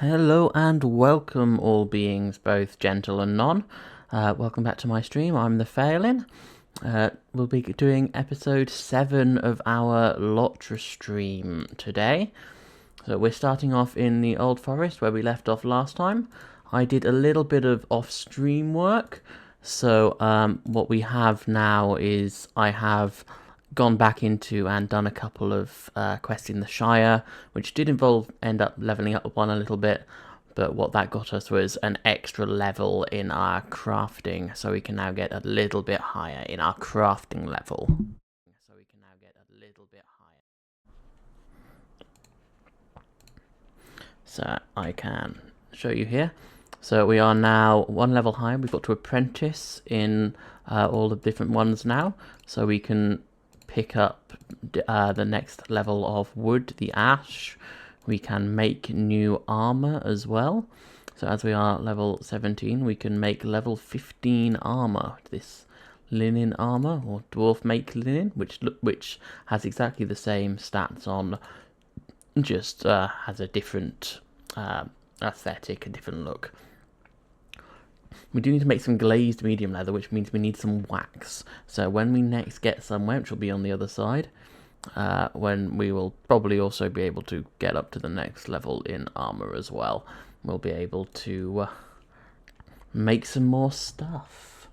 Hello and welcome, all beings, both gentle and non. Welcome back to my stream. I'm the Phelan. We'll be doing episode 7 of our LOTRO stream today. So we're starting off in the Old Forest where we left off last time. I did a little bit of off-stream work. So what we have now is I have gone back into and done a couple of quests in the Shire, which did end up leveling up one a little bit, but what that got us was an extra level in our crafting, so we can now get a little bit higher in our crafting level. So I can show you here. So we are now one level higher. We've got to apprentice in all the different ones now, so we can pick up the next level of wood, the ash. We can make new armor as well. So as we are level 17, we can make level 15 armor. This linen armor, or dwarf make linen, which has exactly the same stats on, just has a different aesthetic, a different look. We do need to make some glazed medium leather, which means we need some wax. So when we next get somewhere, which will be on the other side, when we will probably also be able to get up to the next level in armor as well, we'll be able to make some more stuff.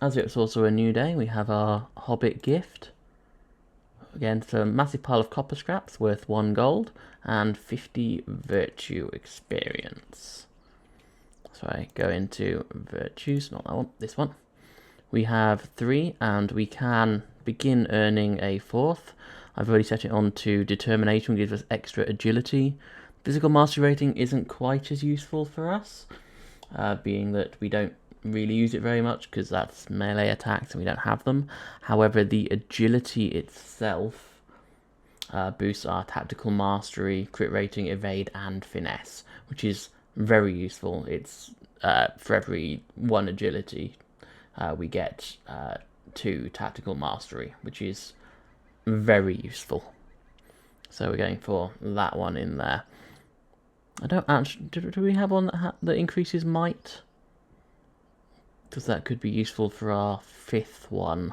As it's also a new day, we have our Hobbit gift. Again, it's a massive pile of copper scraps worth 1 gold and 50 virtue experience. So I go into virtues, not that one, this one. We have 3 and we can begin earning a 4th. I've already set it on to determination, which gives us extra agility. Physical mastery rating isn't quite as useful for us, being that we don't really use it very much because that's melee attacks and we don't have them. However, the agility itself boosts our tactical mastery, crit rating, evade, and finesse, which is very useful. It's for every 1 agility, we get 2 tactical mastery, which is very useful. So we're going for that one in there. I don't actually. Do we have one that increases might? Because that could be useful for our 5th one,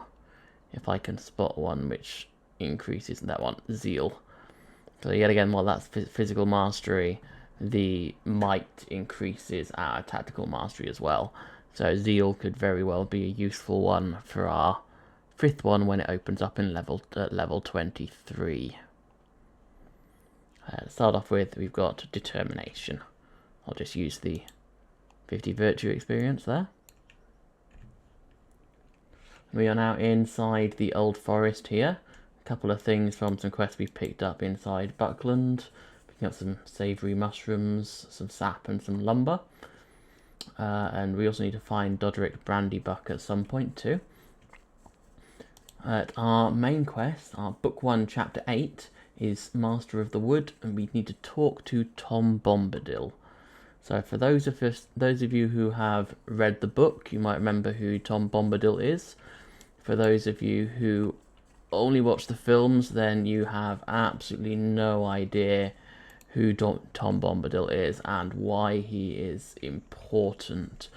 if I can spot one which increases that one, zeal. So yet again, while that's physical mastery, the might increases our tactical mastery as well. So zeal could very well be a useful one for our 5th one when it opens up in level 23. To start off with, we've got determination. I'll just use the 50 virtue experience there. We are now inside the Old Forest here. A couple of things from some quests we've picked up inside Buckland. Picking up some savoury mushrooms, some sap and some lumber. And we also need to find Doderick Brandybuck at some point too. Our main quest, our Book 1 Chapter 8, is Master of the Wood, and we need to talk to Tom Bombadil. So for those of you who have read the book, you might remember who Tom Bombadil is. For those of you who only watch the films, then you have absolutely no idea who Tom Bombadil is and why he is important.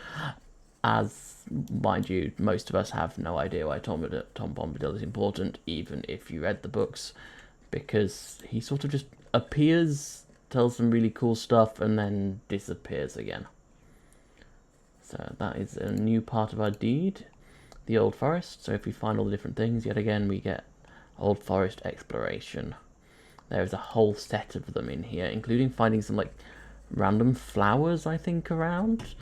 As, mind you, most of us have no idea why Tom Bombadil is important, even if you read the books, because he sort of just appears, tells some really cool stuff, and then disappears again. So that is a new part of our deed, the Old Forest. So if we find all the different things, yet again we get Old Forest exploration. There is a whole set of them in here, including finding some like random flowers, I think, around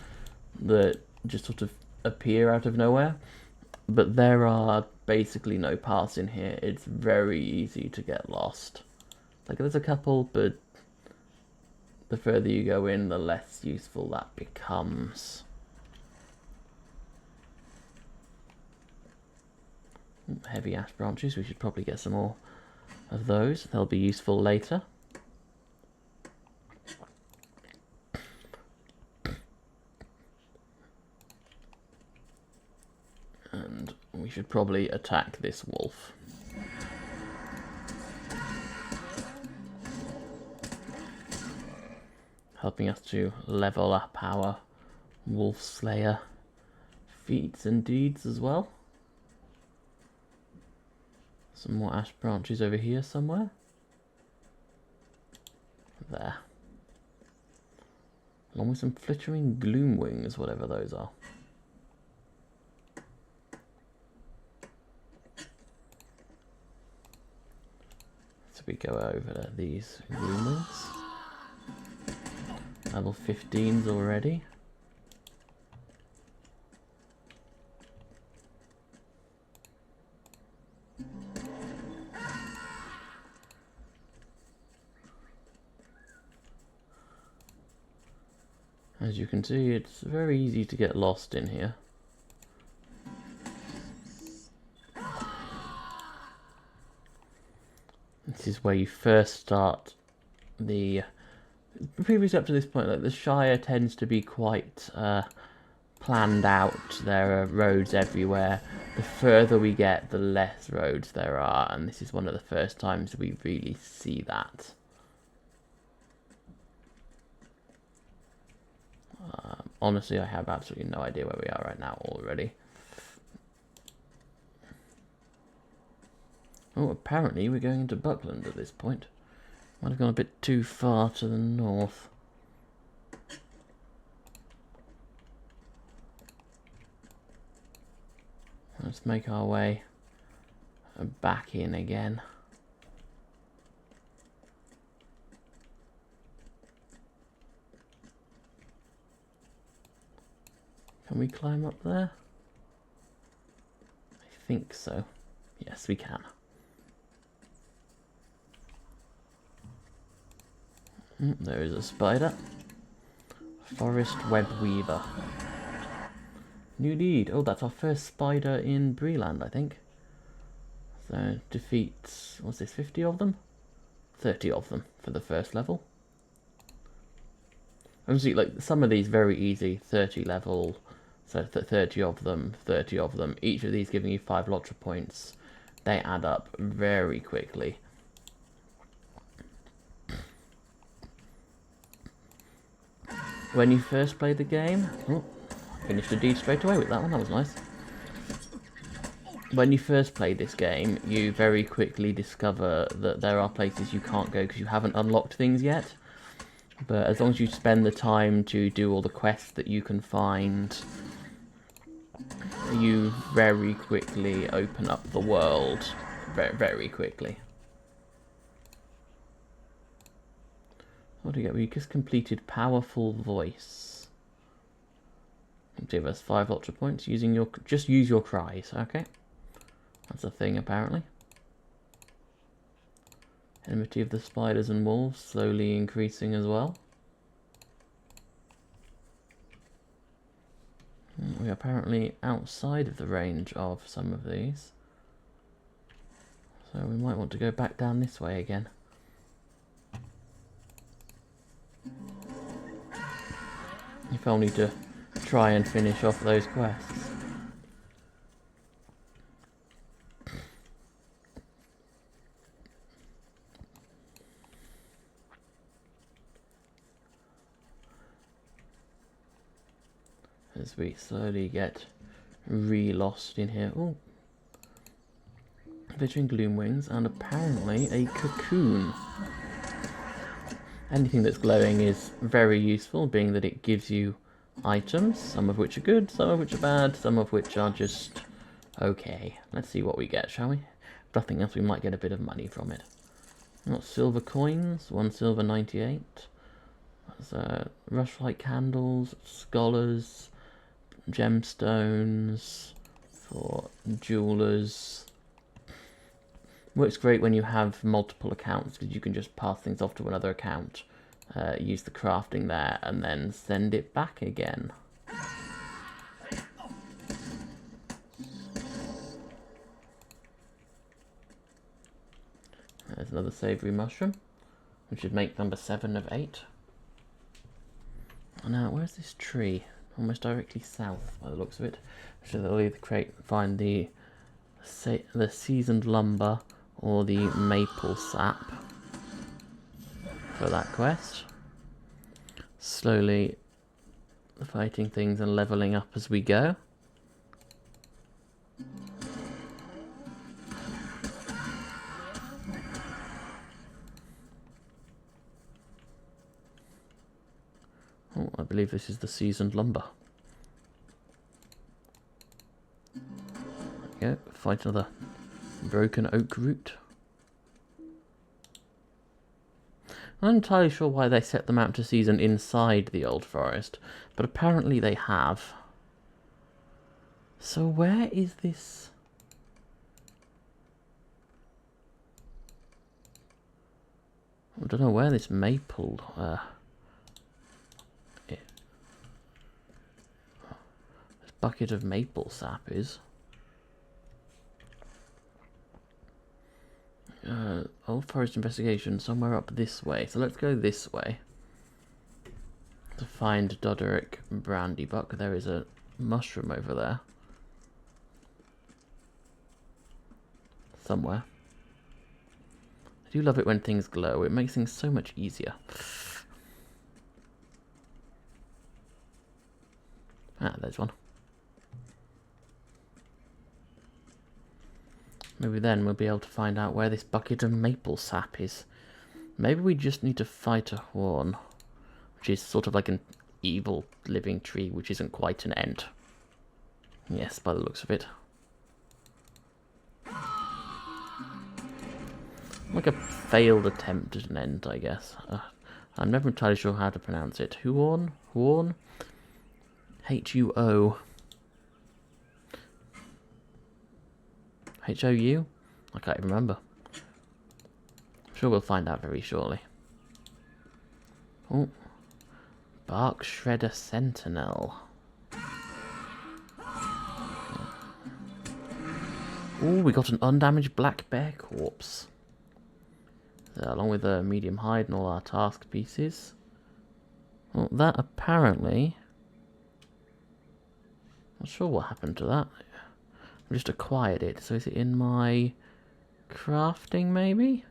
that just sort of appear out of nowhere. But there are basically no paths in here. It's very easy to get lost. Like, there's a couple, but the further you go in, the less useful that becomes. Heavy ash branches, we should probably get some more of those. They'll be useful later. And we should probably attack this wolf. helping us to level up our Wolf Slayer feats and deeds as well. Some more ash branches over here somewhere. There. Along with some flittering gloom wings, whatever those are. So we go over these gloom wings. Level 15s already. As you can see, it's very easy to get lost in here. This is where you first start the... Previously up to this point, like the Shire tends to be quite planned out. There are roads everywhere. The further we get, the less roads there are, and this is one of the first times we really see that. Honestly, I have absolutely no idea where we are right now already. Oh, apparently we're going into Buckland at this point. Might have gone a bit too far to the north. Let's make our way back in again. Can we climb up there? I think so. Yes, we can. There is a spider. Forest web weaver. New lead. Oh, that's our first spider in Breland, I think. So defeats, what's this, 50 of them? 30 of them for the first level. Obviously, like some of these very easy, 30 level. So 30 of them, 30 of them. Each of these giving you 5 LOTRO points. They add up very quickly. When you first play the game... Oh, finished a deed straight away with that one, that was nice. When you first play this game, you very quickly discover that there are places you can't go because you haven't unlocked things yet. But as long as you spend the time to do all the quests that you can find... you very quickly open up the world, very quickly. What do you get? We just completed Powerful Voice. Give us 5 LOTRO points using your... just use your cries, okay? That's a thing apparently. Enmity of the spiders and wolves slowly increasing as well. We're apparently outside of the range of some of these. So we might want to go back down this way again. If only to try and finish off those quests. As we slowly get re-lost in here. Oh, glittering gloom wings and apparently a cocoon. Anything that's glowing is very useful, being that it gives you items, some of which are good, some of which are bad, some of which are just okay. Let's see what we get, shall we? If nothing else, we might get a bit of money from it. Got silver coins, 1 silver 98. There's rushlight candles, scholars, gemstones for jewelers. Works great when you have multiple accounts because you can just pass things off to another account, use the crafting there, and then send it back again. There's another savoury mushroom, which would make number 7 of 8. Now, where's this tree? Almost directly south, by the looks of it. So they'll either find the seasoned lumber or the maple sap for that quest. slowly fighting things and leveling up as we go. Oh, I believe this is the seasoned lumber. There we go, fight another broken oak root. I'm not entirely sure why they set them out to season inside the old forest, but apparently they have. So where is this? I don't know where this maple, this bucket of maple sap is. Old forest investigation somewhere up this way. So let's go this way to find Doderic Brandybuck. There is a mushroom over there somewhere. I do love it when things glow. It makes things so much easier. Ah, there's one. Maybe then we'll be able to find out where this bucket of maple sap is. Maybe we just need to fight a horn, which is sort of like an evil living tree, which isn't quite an end. Yes, by the looks of it. Like a failed attempt at an end, I guess. I'm never entirely sure how to pronounce it. Huon? Huon? H-U-O. H-O-U? I can't even remember. I'm sure we'll find out very shortly. Oh. Bark Shredder Sentinel. Oh, we got an undamaged black bear corpse. Along with a medium hide and all our task pieces. Well, that apparently... Not sure what happened to that. I just acquired it. So is it in my crafting, maybe?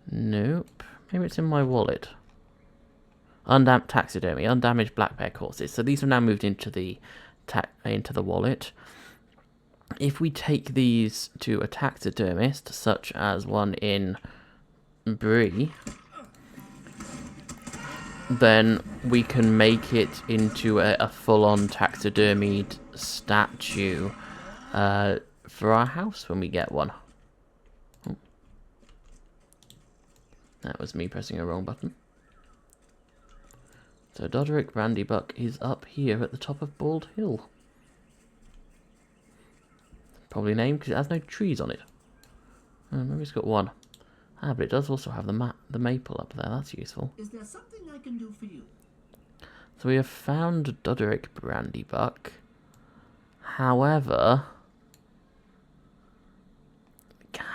Nope. Maybe it's in my wallet. Taxidermy. Undamaged black bear corpses. So these have now moved into the wallet. If we take these to a taxidermist, such as one in Brie, then we can make it into a full-on taxidermied statue for our house when we get one. Oh. That was me pressing a wrong button. So Doderic Brandybuck is up here at the top of Bald Hill. Probably named because it has no trees on it. Maybe it's got one. Ah, but it does also have the maple up there. That's useful. Is there something I can do for you? So we have found Doderic Brandybuck. However,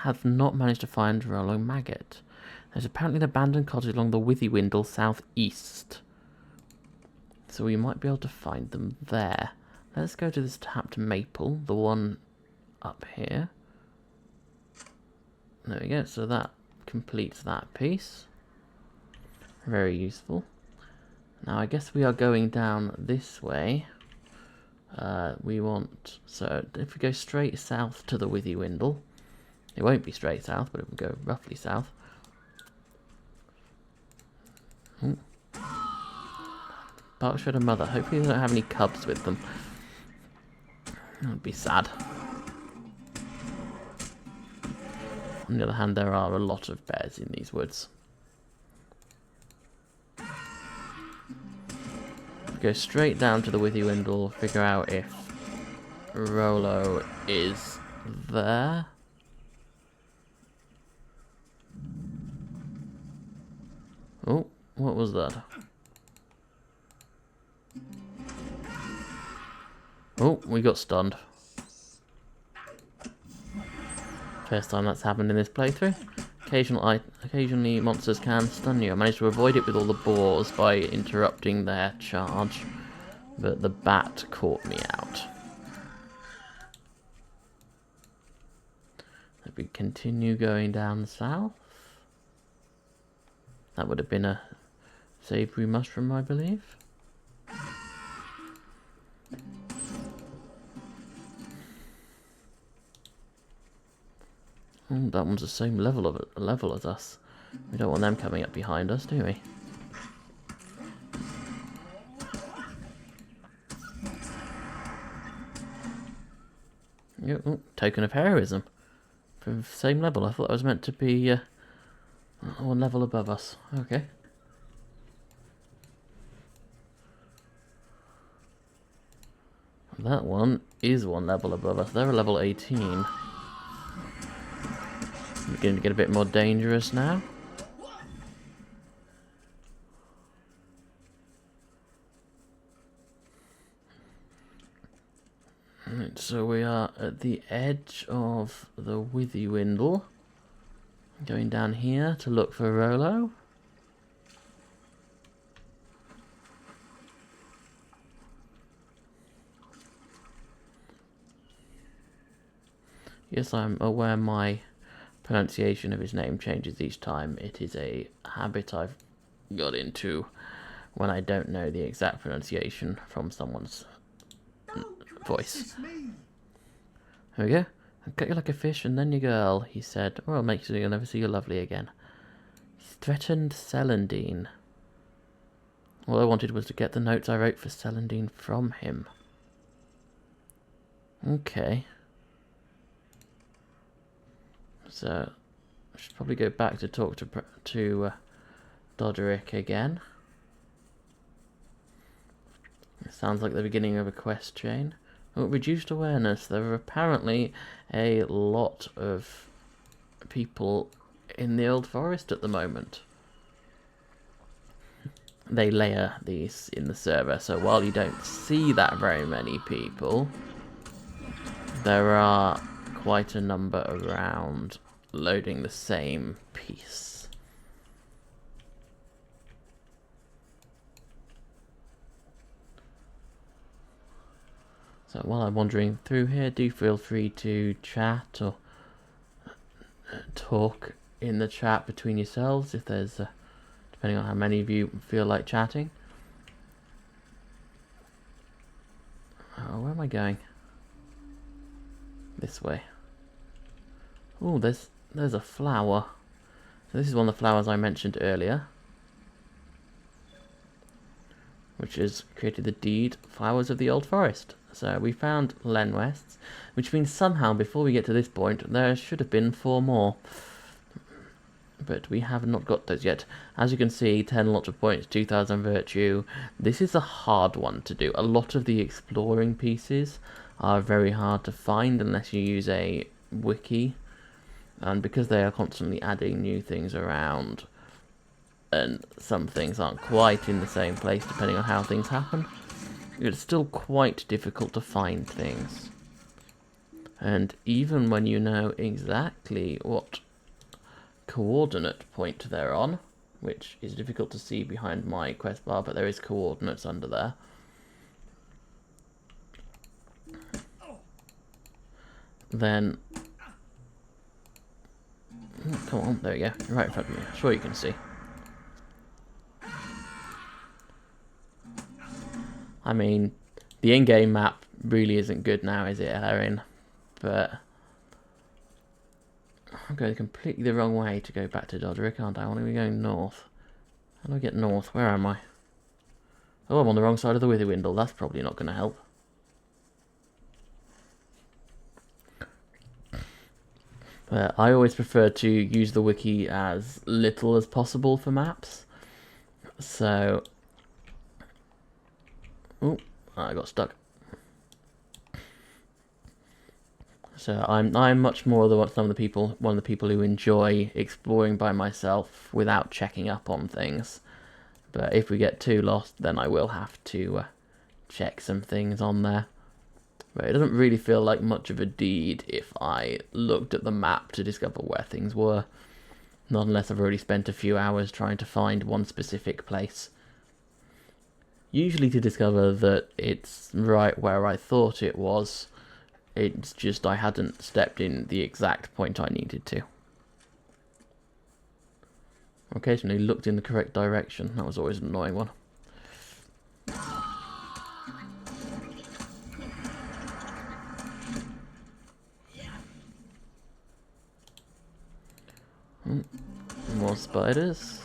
have not managed to find Rollo Maggot. There's apparently an abandoned cottage along the Withywindle southeast. So we might be able to find them there. Let's go to this tapped maple, the one up here. There we go, so that completes that piece. Very useful. Now I guess we are going down this way. So if we go straight south to the Withywindle, it won't be straight south, but it will go roughly south. Barkshire mother. Hopefully they don't have any cubs with them. That would be sad. On the other hand, there are a lot of bears in these woods. Go straight down to the Withywindle, figure out if Rollo is there. Oh, what was that? Oh, we got stunned. First time that's happened in this playthrough. Occasionally monsters can stun you. I managed to avoid it with all the boars by interrupting their charge, but the bat caught me out. If we continue going down south, That would have been a savoury mushroom, I believe. Oh, that one's the same level as us. We don't want them coming up behind us, do we? Oh, token of heroism. From the same level. I thought I was meant to be one level above us. Okay. That one is one level above us. They're a level 18. Beginning to get a bit more dangerous now. Right, so we are at the edge of the Withywindle. Going down here to look for Rolo. Yes, I'm aware my pronunciation of his name changes each time. It is a habit I've got into when I don't know the exact pronunciation from someone's voice. There we go. I'll cut you like a fish and then you girl, he said. Or I'll make sure you'll never see your lovely again. He threatened Celandine. All I wanted was to get the notes I wrote for Celandine from him. Okay. So, I should probably go back to talk to Doderick again. It sounds like the beginning of a quest chain. Oh, reduced awareness. There are apparently a lot of people in the Old Forest at the moment. They layer these in the server, so while you don't see that very many people, there are quite a number around loading the same piece. So while I'm wandering through here, do feel free to chat or talk in the chat between yourselves if there's, depending on how many of you feel like chatting. Oh, where am I going? This way. Oh, there's a flower. So this is one of the flowers I mentioned earlier, which has created the deed Flowers of the Old Forest. So we found Lenwests, which means somehow before we get to this point there should have been 4 more. But we have not got those yet. As you can see, 10 lots of points, 2000 virtue. This is a hard one to do. A lot of the exploring pieces are very hard to find unless you use a wiki. And because they are constantly adding new things around, and some things aren't quite in the same place depending on how things happen, it's still quite difficult to find things. And even when you know exactly what coordinate point they're on, which is difficult to see behind my quest bar, but there is coordinates under there, then come on, there you go, right in front of me, sure you can see. I mean, the in-game map really isn't good now, is it, Erin? But I'm going completely the wrong way to go back to Doderick, aren't I? I want to be going north. How do I get north? Where am I? Oh, I'm on the wrong side of the Withywindle. That's probably not going to help. I always prefer to use the wiki as little as possible for maps. So... oh, I got stuck. So I'm much more one of the people who enjoy exploring by myself without checking up on things. But if we get too lost, then I will have to check some things on there. But it doesn't really feel like much of a deed if I looked at the map to discover where things were. Not unless I've already spent a few hours trying to find one specific place. Usually to discover that it's right where I thought it was. It's just I hadn't stepped in the exact point I needed to. Occasionally looked in the correct direction. That was always an annoying one. More spiders.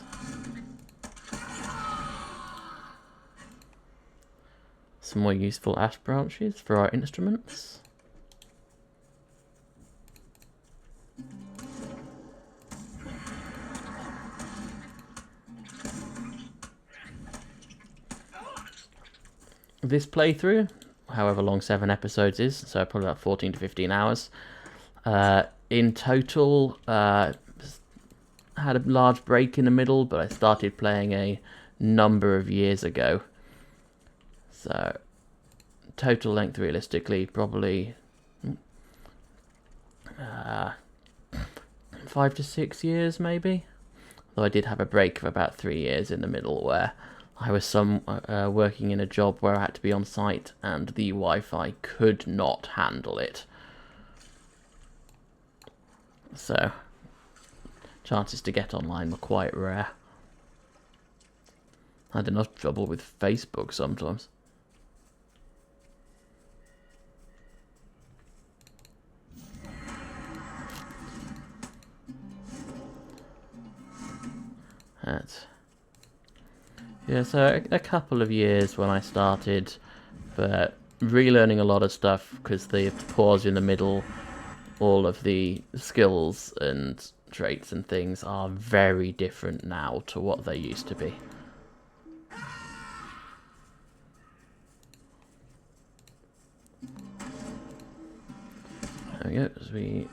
Some more useful ash branches for our instruments. This playthrough, however long 7 episodes is, so probably about 14 to 15 hours. In total, had a large break in the middle, but I started playing a number of years ago. So, total length realistically, probably 5 to 6 years maybe. Though I did have a break of about 3 years in the middle where I was working in a job where I had to be on site and the Wi-Fi could not handle it. So, chances to get online were quite rare. I had enough trouble with Facebook sometimes. Yeah, so a couple of years when I started, but relearning a lot of stuff because the pause in the middle, all of the skills and traits and things are very different now to what they used to be. There we go, as we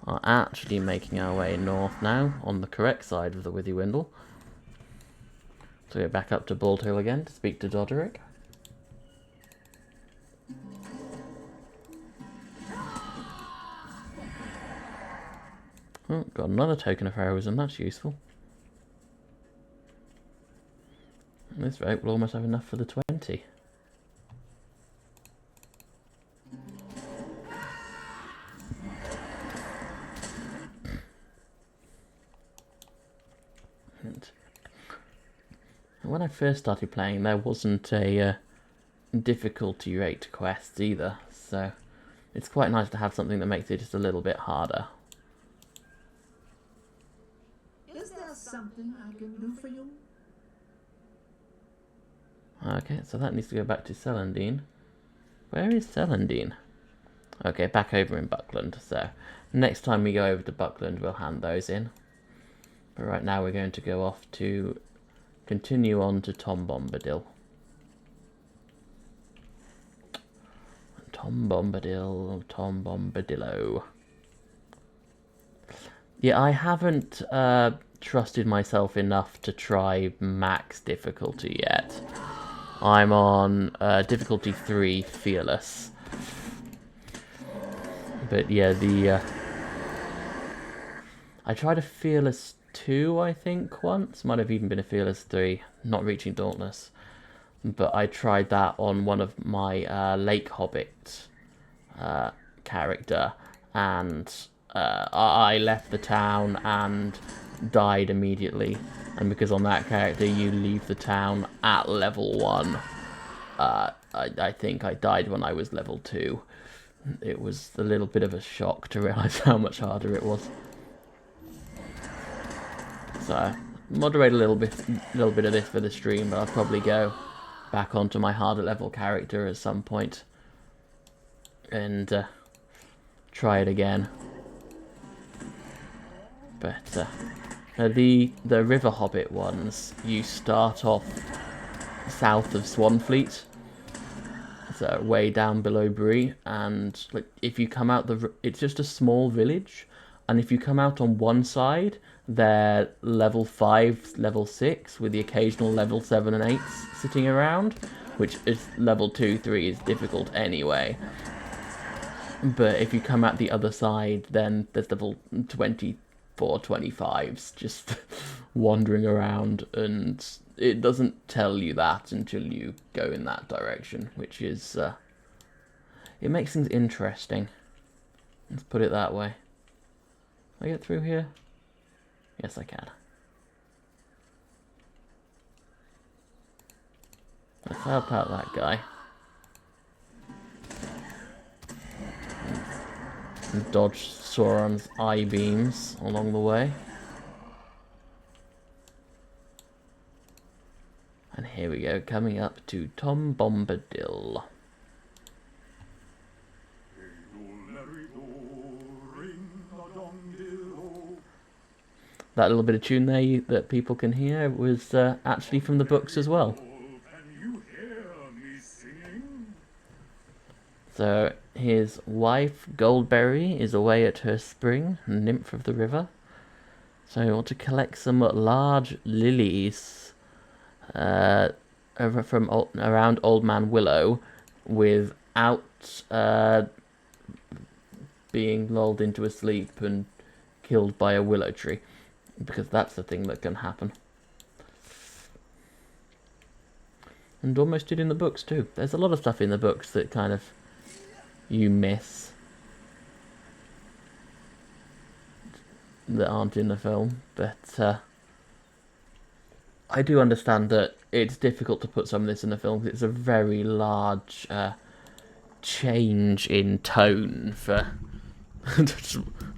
are actually making our way north now on the correct side of the Withywindle. So we're back up to Bald Hill again to speak to Doderick. Oh, got another token of heroism, that's useful. At this rate, we'll almost have enough for the 20. And when I first started playing, there wasn't a difficulty rate to quests either, so it's quite nice to have something that makes it just a little bit harder. Is there something I can do for you? Okay, so that needs to go back to Celandine. Where is Celandine? Okay, back over in Buckland, so next time we go over to Buckland we'll hand those in. But right now we're going to go off to continue on to Tom Bombadil. Tom Bombadil, Tom Bombadillo. Yeah, I haven't trusted myself enough to try max difficulty yet. I'm on difficulty 3, Fearless. But yeah, I tried a Fearless 2, I think, once. Might have even been a Fearless 3, not reaching Dauntless. But I tried that on one of my Lake Hobbit character, and I left the town and died immediately. And because on that character you leave the town at level 1, I think I died when I was level 2. It was a little bit of a shock to realise how much harder it was. So, moderate a little bit of this for the stream, but I'll probably go back onto my harder level character at some point and try it again. But the River Hobbit ones, you start off south of Swanfleet, so way down below Bree, and like if you come out it's just a small village, and if you come out on one side, they're level 5, level 6, with the occasional level 7 and 8s sitting around, which is level 2, 3 is difficult anyway. But if you come out the other side, then there's level 24, 25s just wandering around, and it doesn't tell you that until you go in that direction, which is, it makes things interesting. Let's put it that way. Can I get through here? Yes, I can. Let's help out that guy. And dodge Sauron's eye beams along the way. And here we go, coming up to Tom Bombadil. That little bit of tune there that people can hear was actually from the books as well. So his wife Goldberry is away at her spring, nymph of the river. So we want to collect some large lilies from around Old Man Willow without being lulled into a sleep and killed by a willow tree, because that's the thing that can happen. And almost did in the books too. There's a lot of stuff in the books that kind of you miss that aren't in the film, but I do understand that it's difficult to put some of this in the film because it's a very large change in tone for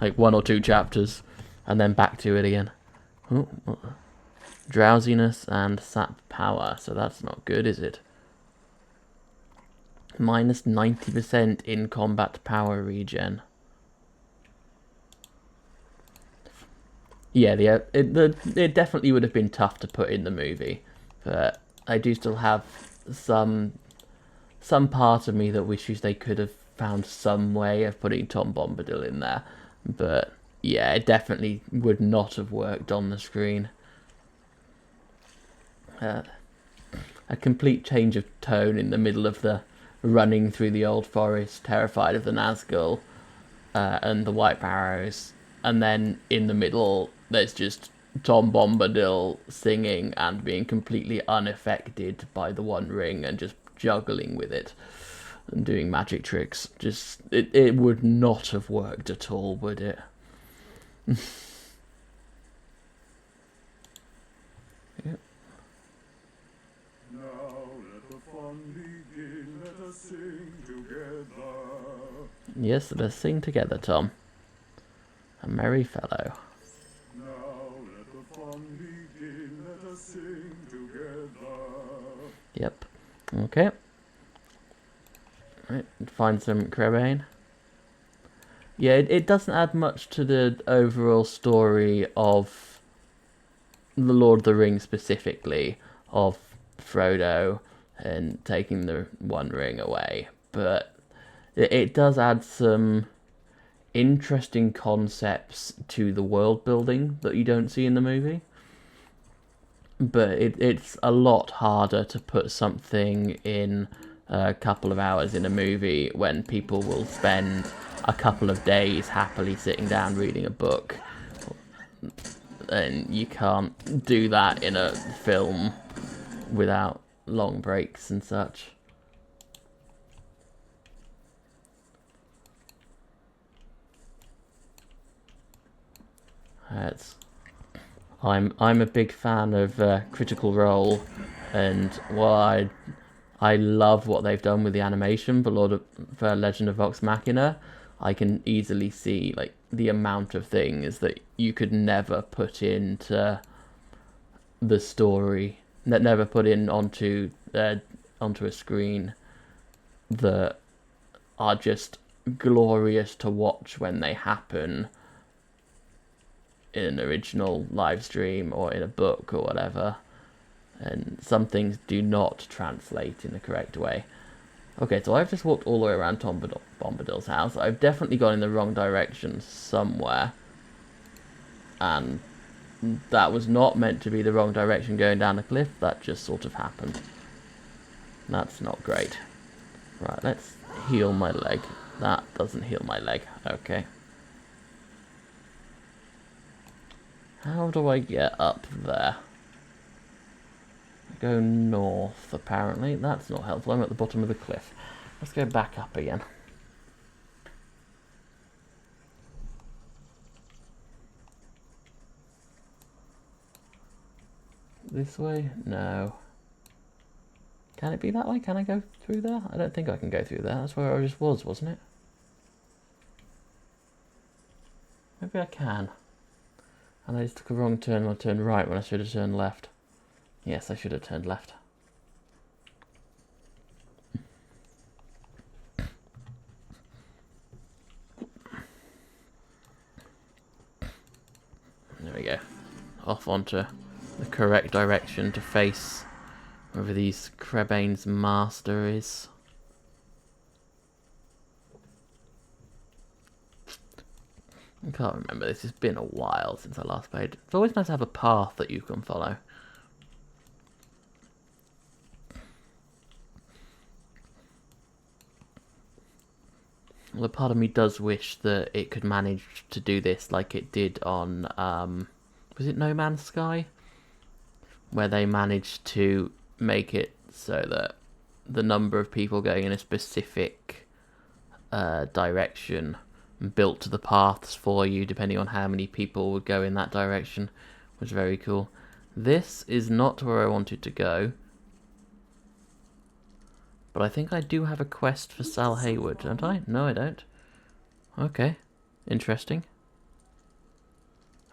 like 1 or 2 chapters and then back to it again. Oh, drowsiness and sap power, so that's not good, is it? Minus 90% in combat power regen. Yeah, it definitely would have been tough to put in the movie, but I do still have some part of me that wishes they could have found some way of putting Tom Bombadil in there, but yeah, it definitely would not have worked on the screen. A complete change of tone in the middle of the running through the old forest, terrified of the Nazgul and the White Barrows, and then in the middle there's just Tom Bombadil singing and being completely unaffected by the One Ring and just juggling with it and doing magic tricks. Just it would not have worked at all, would it? Yep. Now let the fun begin, let us sing together. Yes, let us sing together, Tom. A merry fellow. Now let the fun begin, let us sing together. Yep. Okay. Right, find some Crebain. Yeah, it doesn't add much to the overall story of The Lord of the Rings specifically, of Frodo and taking the One Ring away, but it does add some interesting concepts to the world building that you don't see in the movie. But it's a lot harder to put something in a couple of hours in a movie when people will spend a couple of days happily sitting down reading a book. And you can't do that in a film without long breaks and such. I'm a big fan of Critical Role, and while I love what they've done with the animation for Legend of Vox Machina, I can easily see like the amount of things that you could never put into the story, that never put in onto a screen, that are just glorious to watch when they happen in an original live stream or in a book or whatever, and some things do not translate in the correct way. Okay, so I've just walked all the way around Tom Bombadil's house. I've definitely gone in the wrong direction somewhere, and that was not meant to be the wrong direction going down the cliff. That just sort of happened. That's not great. Right, let's heal my leg. That doesn't heal my leg. Okay. How do I get up there? Go north, apparently. That's not helpful. I'm at the bottom of the cliff. Let's go back up again. This way? No. Can it be that way? Can I go through there? I don't think I can go through there. That's where I just was, wasn't it? Maybe I can. And I just took a wrong turn and I turned right when I should have turned left. Yes, I should have turned left. There we go. Off onto the correct direction to face wherever these Crebane's master is. I can't remember. This has been a while since I last played. It's always nice to have a path that you can follow. Well, a part of me does wish that it could manage to do this like it did on, was it No Man's Sky? Where they managed to make it so that the number of people going in a specific direction built the paths for you depending on how many people would go in that direction was very cool. This is not where I wanted to go, but I think I do have a quest for Sal Hayward, don't I? No, I don't. Okay, interesting.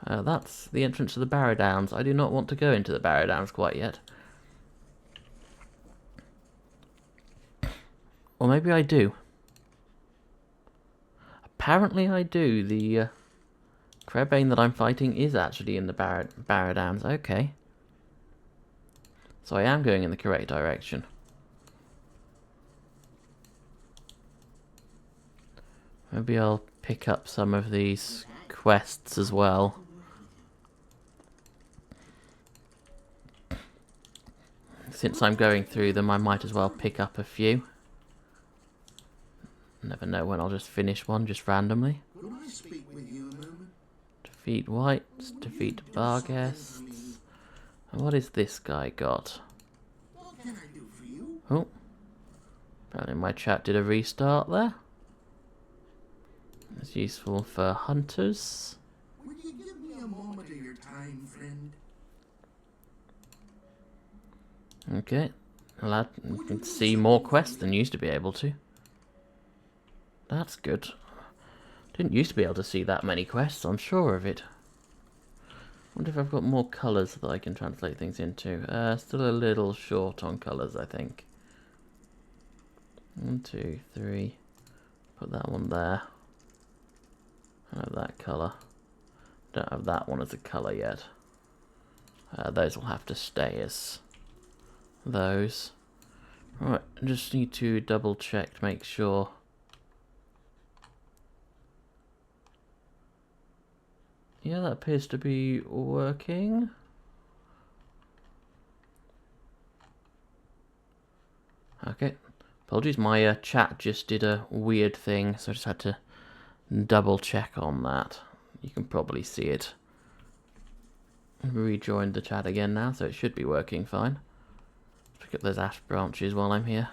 That's the entrance to the Barrow Downs. I do not want to go into the Barrow Downs quite yet. Or maybe I do. Apparently I do. The Crebane that I'm fighting is actually in the Barrow Downs. Okay. So I am going in the correct direction. Maybe I'll pick up some of these quests as well. Since I'm going through them, I might as well pick up a few. Never know when I'll just finish one, just randomly. Could I speak with you a moment? Defeat whites, defeat bar guests. And what is this guy got? What can I do for you? Oh. Apparently my chat did a restart there. It's useful for hunters. Would you give me a moment of your time, friend? Okay. Well, you can see more quests than you used to be able to. That's good. Didn't used to be able to see that many quests, I'm sure of it. Wonder if I've got more colours that I can translate things into. Still a little short on colours, I think. 1, 2, 3. Put that one there. I have that colour. Don't have that one as a colour yet. Those will have to stay as those. Right, I just need to double check to make sure. Yeah, that appears to be working. Okay. Apologies, my chat just did a weird thing, so I just had to double check on that. You can probably see it. Rejoined the chat again now, so it should be working fine. Pick up those ash branches while I'm here.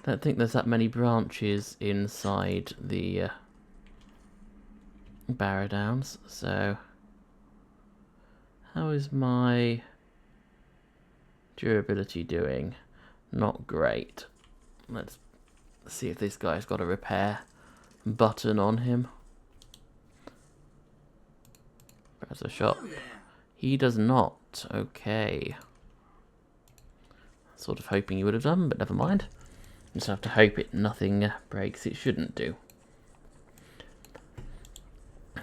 Don't think there's that many branches inside the Barrow Downs, so how is my durability doing? Not great. Let's see if this guy's got a repair button on him. Press a shot. He does not. Okay. Sort of hoping he would have done, but never mind. Just have to hope nothing breaks. It shouldn't do.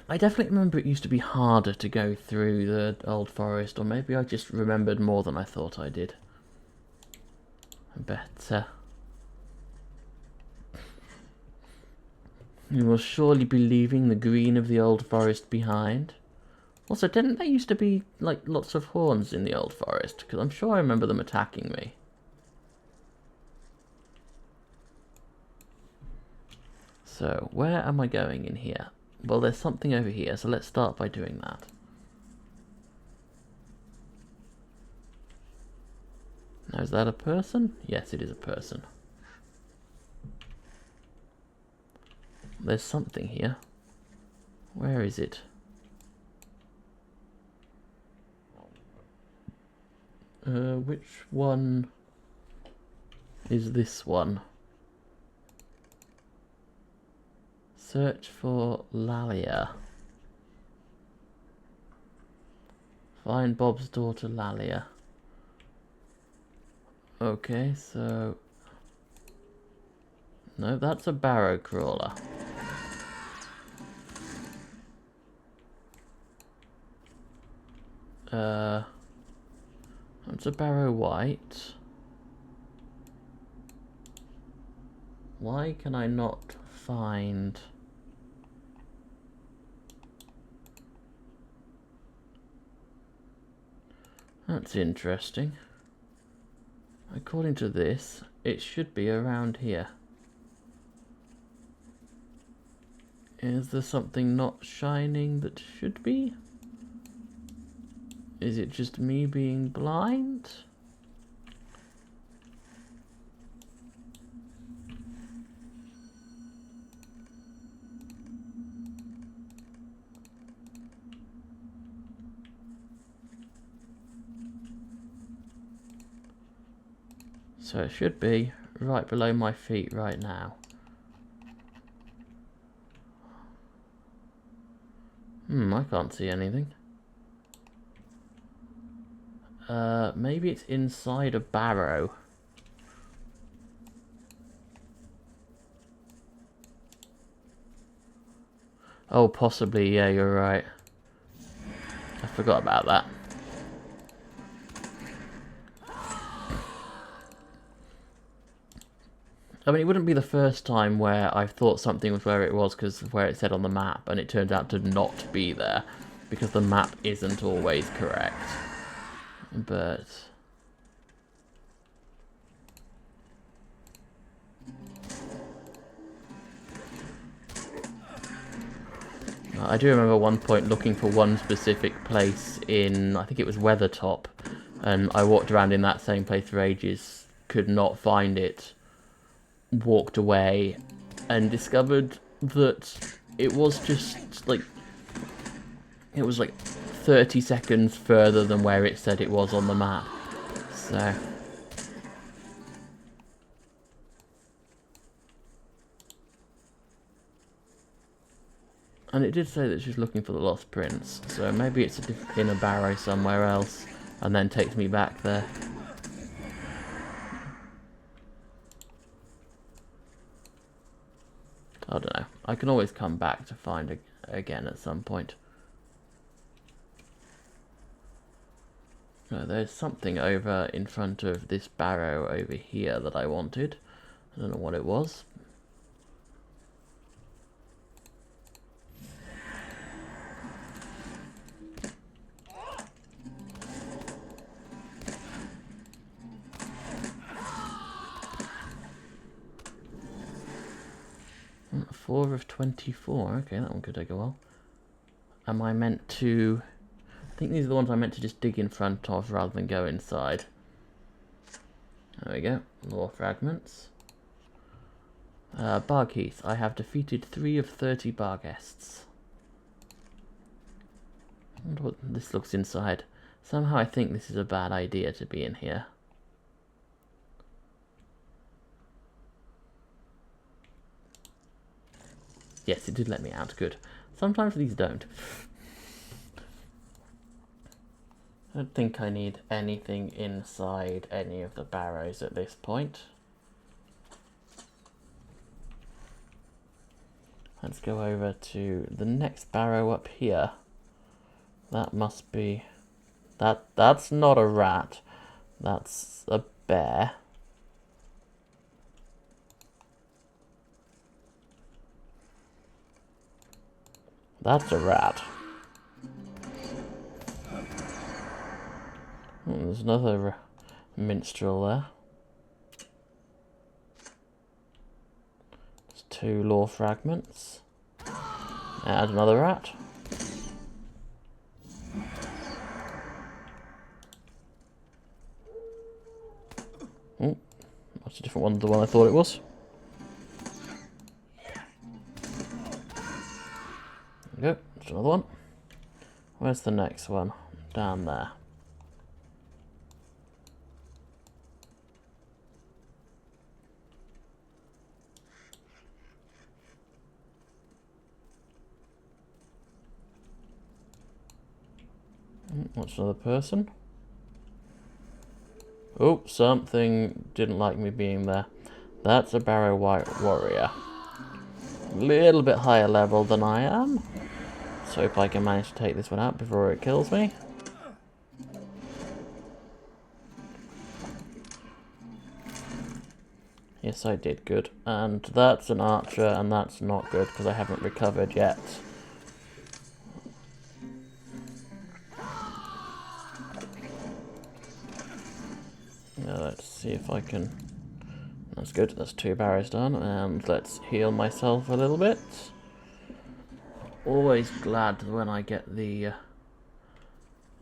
I definitely remember it used to be harder to go through the old forest, or maybe I just remembered more than I thought I did. But you will surely be leaving the green of the old forest behind. Also, didn't there used to be like lots of horns in the old forest? Because I'm sure I remember them attacking me. So, where am I going in here? Well, there's something over here, so let's start by doing that. Now, is that a person? Yes, it is a person. There's something here. Where is it? Which one is this one? Search for Lalia. Find Bob's daughter Lalia. Okay, so... No, that's a barrow crawler. That's a barrow white. Why can I not find... That's interesting. According to this, it should be around here. Is there something not shining that should be? Is it just me being blind? So it should be right below my feet right now. I can't see anything. Maybe it's inside a barrow. Oh, possibly, yeah, you're right. I forgot about that. I mean, it wouldn't be the first time where I've thought something was where it was because of where it said on the map, and it turned out to not be there, because the map isn't always correct. But... I do remember one point looking for one specific place in, I think it was Weathertop, and I walked around in that same place for ages, could not find it, walked away, and discovered that it was just like, it was like 30 seconds further than where it said it was on the map. So... And it did say that she's looking for the Lost Prince, so maybe it's in a barrow somewhere else, and then takes me back there. I don't know. I can always come back to find it again at some point. There's something over in front of this barrow over here that I wanted. I don't know what it was. Oh, 4 of 24. Okay, that one could take a while. Am I meant to... I think these are the ones I meant to just dig in front of rather than go inside. There we go. More fragments. Bar keys. I have defeated 3 of 30 bar guests. I wonder what this looks inside. Somehow I think this is a bad idea to be in here. Yes, it did let me out. Good. Sometimes these don't. I don't think I need anything inside any of the barrows at this point. Let's go over to the next barrow up here. That must be... That's not a rat. That's a bear. That's a rat. Oh, there's another minstrel there. There's 2 lore fragments. Add another rat. Oh, that's a different one than the one I thought it was. There we go, there's another one. Where's the next one? Down there. What's another person? Oh, something didn't like me being there. That's a Barrow White Warrior. A little bit higher level than I am. So if I can manage to take this one out before it kills me. Yes, I did good. And that's an archer, and that's not good because I haven't recovered yet. Now let's see if I can... That's good, that's 2 barrows done, and let's heal myself a little bit. Always glad when I get the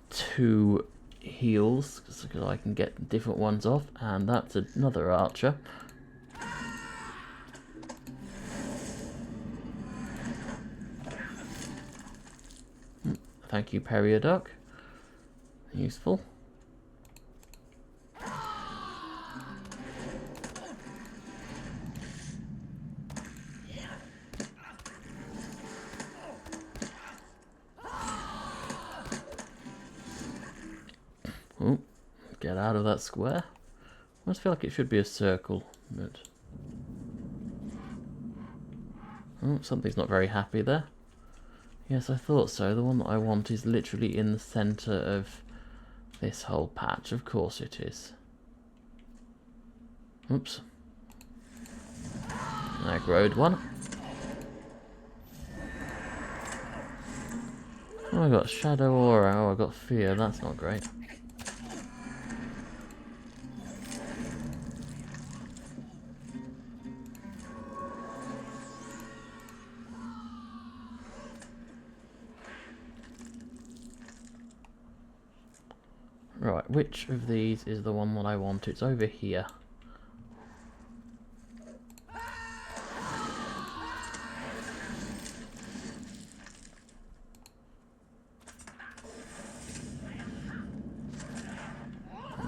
2 heals, because I can get different ones off, and that's another archer. Thank you, Perioduck. Useful. Oh, get out of that square. I almost feel like it should be a circle, but... Oh, something's not very happy there. Yes, I thought so. The one that I want is literally in the centre of this whole patch. Of course it is. Oops. I growed one. Oh, I got Shadow Aura. Oh, I got Fear. That's not great. Right, which of these is the one that I want? It's over here.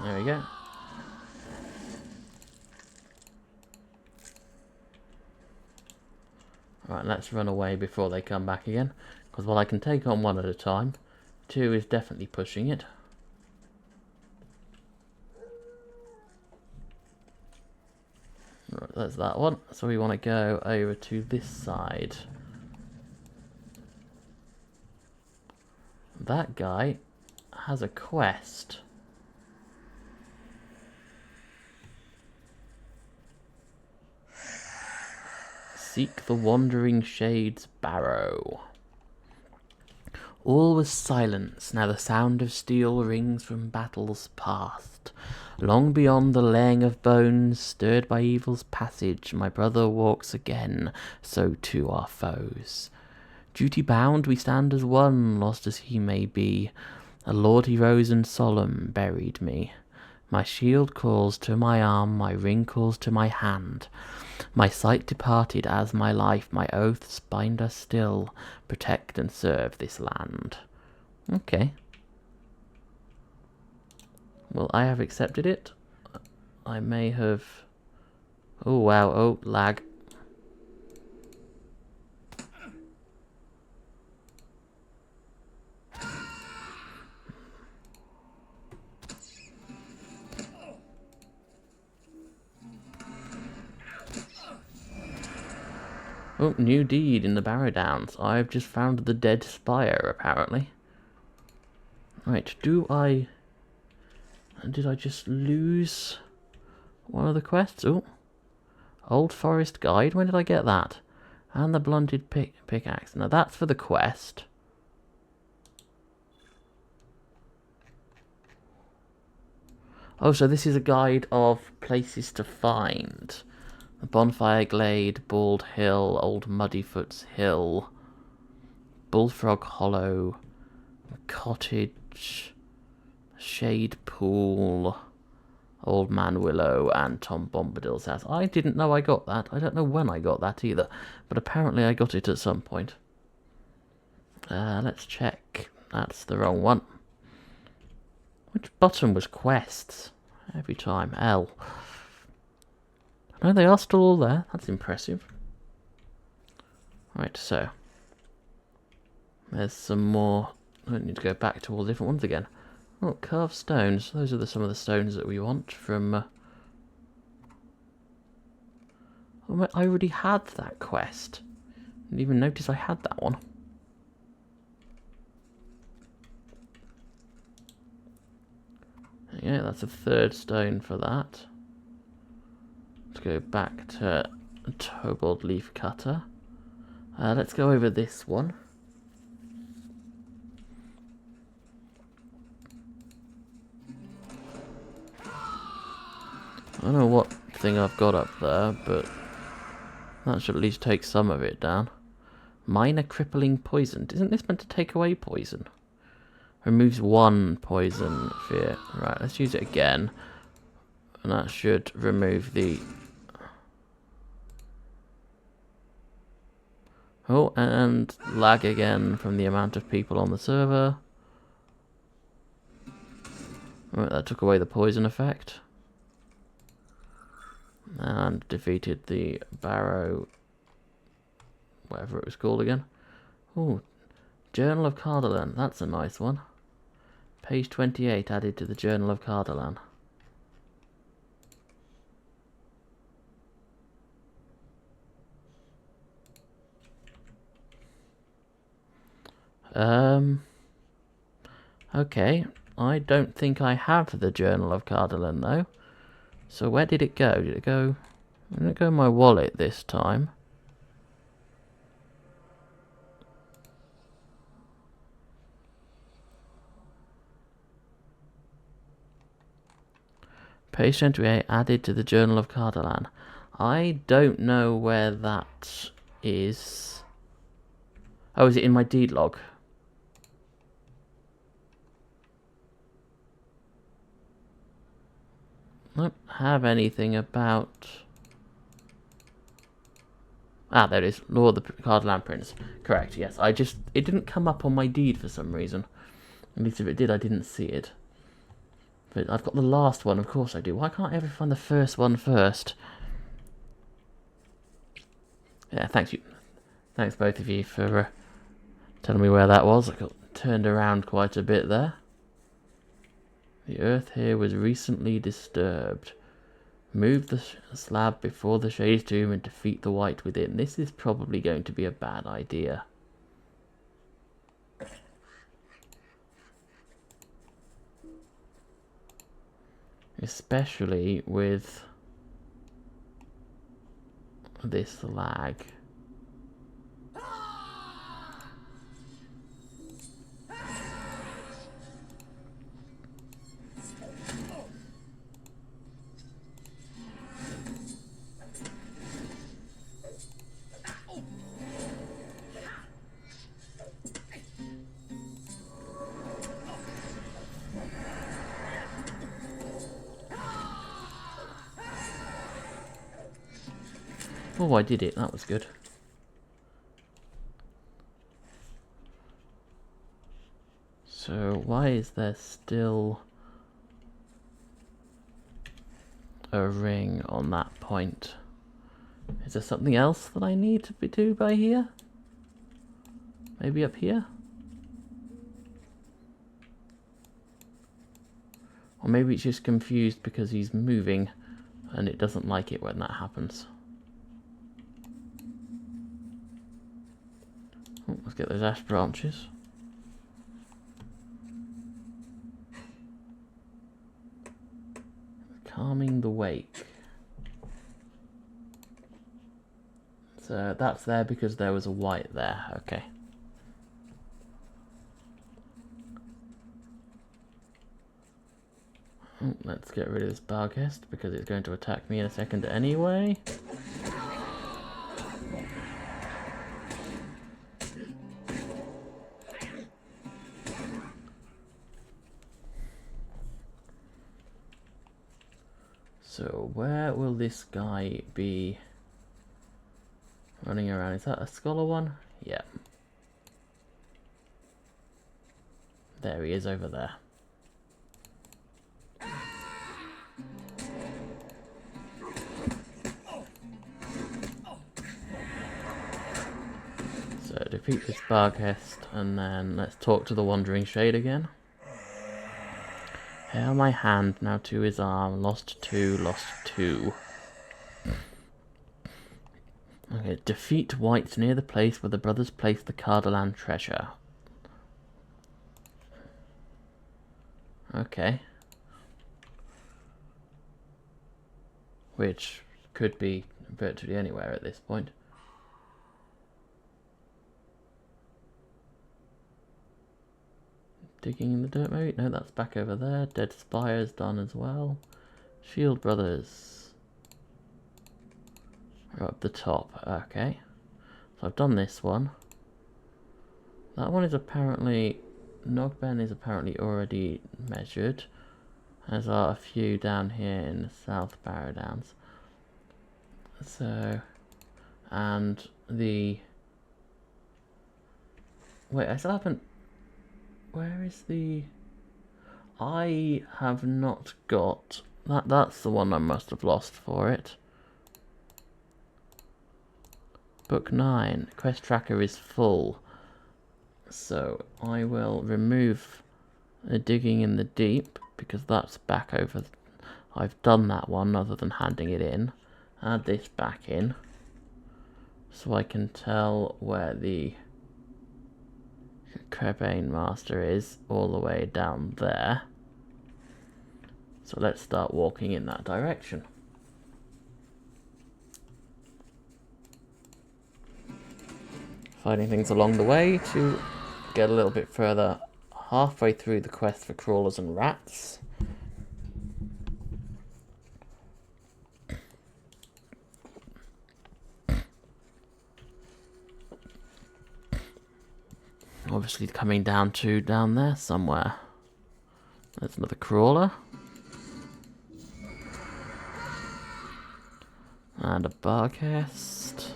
There we go. Right, let's run away before they come back again. Because while I can take on 1 at a time, 2 is definitely pushing it. Right, that's that one. So we want to go over to this side. That guy has a quest. Seek the Wandering Shade's Barrow. All was silence, now the sound of steel rings from battles past. Long beyond the laying of bones, stirred by evil's passage, my brother walks again, so too our foes. Duty bound we stand as one, lost as he may be. A lord he rose and solemn buried me. My shield calls to my arm, my ring calls to my hand. My sight departed as my life, my oaths bind us still. Protect and serve this land. Okay. Well, I have accepted it. I may have... Oh, wow. Oh, lag. Oh, new deed in the Barrow Downs. I've just found the dead spire, apparently. Right, did I just lose one of the quests? Oh. Old Forest Guide. When did I get that? And the blunted pickaxe. Now that's for the quest. Oh, so this is a guide of places to find. The Bonfire Glade, Bald Hill, Old Muddyfoot's Hill, Bullfrog Hollow, Cottage, Shade Pool, Old Man Willow, and Tom Bombadil's house. I didn't know I got that. I don't know when I got that either, but apparently I got it at some point. Let's check. That's the wrong one. Which button was quests? Every time. L. No, they are still all there. That's impressive. Right, so. There's some more. I don't need to go back to all the different ones again. Oh, carved stones. Those are some of the stones that we want from... Oh, I already had that quest. Didn't even notice I had that one. Yeah, that's a third stone for that. Let's go back to Tobald Leaf Cutter. Let's go over this one. I don't know what thing I've got up there, but that should at least take some of it down. Minor crippling poison. Isn't this meant to take away poison? Removes one poison fear. Right, let's use it again. And that should remove the... Oh, and lag again from the amount of people on the server. Right, that took away the poison effect. And defeated the Barrow, whatever it was called again. Oh, Journal of Cardolan, that's a nice one. Page 28 added to the Journal of Cardolan. Okay, I don't think I have the Journal of Cardolan though. So where did it go? Did it go in my wallet this time? Page 28 added to the Journal of Cardolan. I don't know where that is. Oh, is it in my deed log? I don't have anything about... Ah, there it is. Law of the Cardolan Prince. Correct, yes. It didn't come up on my deed for some reason. At least if it did, I didn't see it. But I've got the last one, of course I do. Why can't I ever find the first one first? Yeah, thanks you. Thanks both of you for telling me where that was. I got turned around quite a bit there. The earth here was recently disturbed. Move the slab before the Shade's tomb and defeat the white within. This is probably going to be a bad idea. Especially with this lag. Oh, I did it. That was good. So, why is there still a ring on that point? Is there something else that I need to do by here? Maybe up here? Or maybe it's just confused because he's moving and it doesn't like it when that happens. Oh, let's get those ash branches. Calming the wake. So that's there because there was a white there. Okay. Oh, let's get rid of this barghest because it's going to attack me in a second anyway. So where will this guy be running around? Is that a scholar one? Yeah. There he is over there. So defeat this barghest and then let's talk to the Wandering Shade again. Hair my hand, now to his arm. Lost 2, lost 2. Okay, defeat whites near the place where the brothers placed the Cardaland treasure. Okay. Which could be virtually anywhere at this point. Digging in the dirt, maybe? No, that's back over there. Dead Spire's done as well. Shield Brothers. We're up the top. Okay. So I've done this one. That one is apparently... Nogben is apparently already measured. As are a few down here in the South Barrow Downs. So... And the... Wait, I still haven't... Where is the... I have not got... That's the one I must have lost for it. Book 9. Quest tracker is full. So I will remove the digging in the deep, because that's back over... I've done that one other than handing it in. Add this back in. So I can tell where the... Crebain Master is all the way down there. So let's start walking in that direction. Finding things along the way to get a little bit further, halfway through the quest for crawlers and rats. Obviously coming down there somewhere. There's another crawler. And a barghest.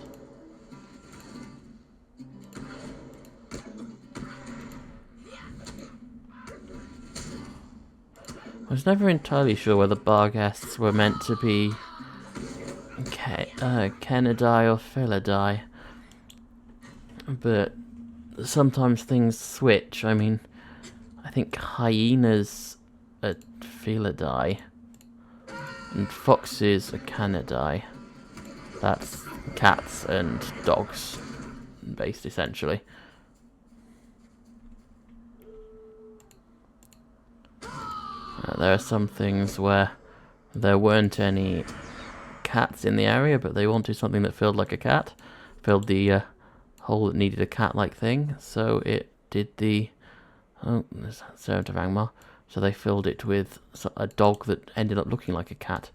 I was never entirely sure whether barghests were meant to be Kennedy or Felidae. But sometimes things switch. I mean, I think hyenas are Felidae and foxes are Canidae. That's cats and dogs based essentially. There are some things where there weren't any cats in the area, but they wanted something that filled like a cat, filled the hole that needed a cat-like thing, so it did the... Oh, there's Servant of Angmar. So they filled it with a dog that ended up looking like a cat.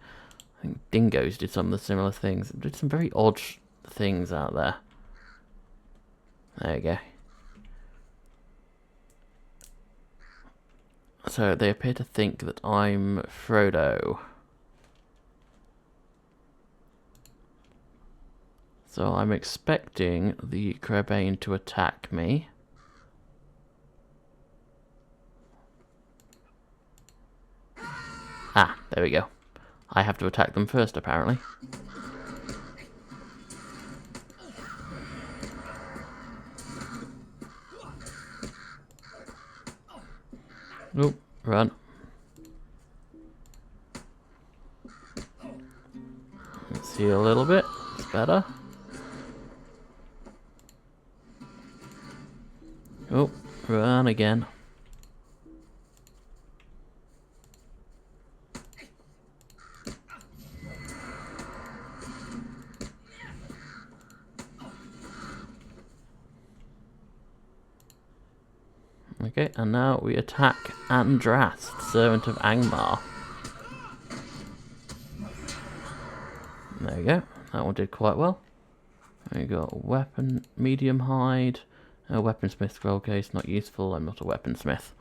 I think dingoes did some of the similar things. Did some very odd things out there. There you go. So they appear to think that I'm Frodo. So I'm expecting the Crebain to attack me. Ah, there we go. I have to attack them first, apparently. Oh, run. Let's see a little bit. It's better. Oh, run again. Okay, and now we attack Andrast, Servant of Angmar. There we go. That one did quite well. We got weapon, medium hide, a weaponsmith scroll case, not useful. I'm not a weaponsmith.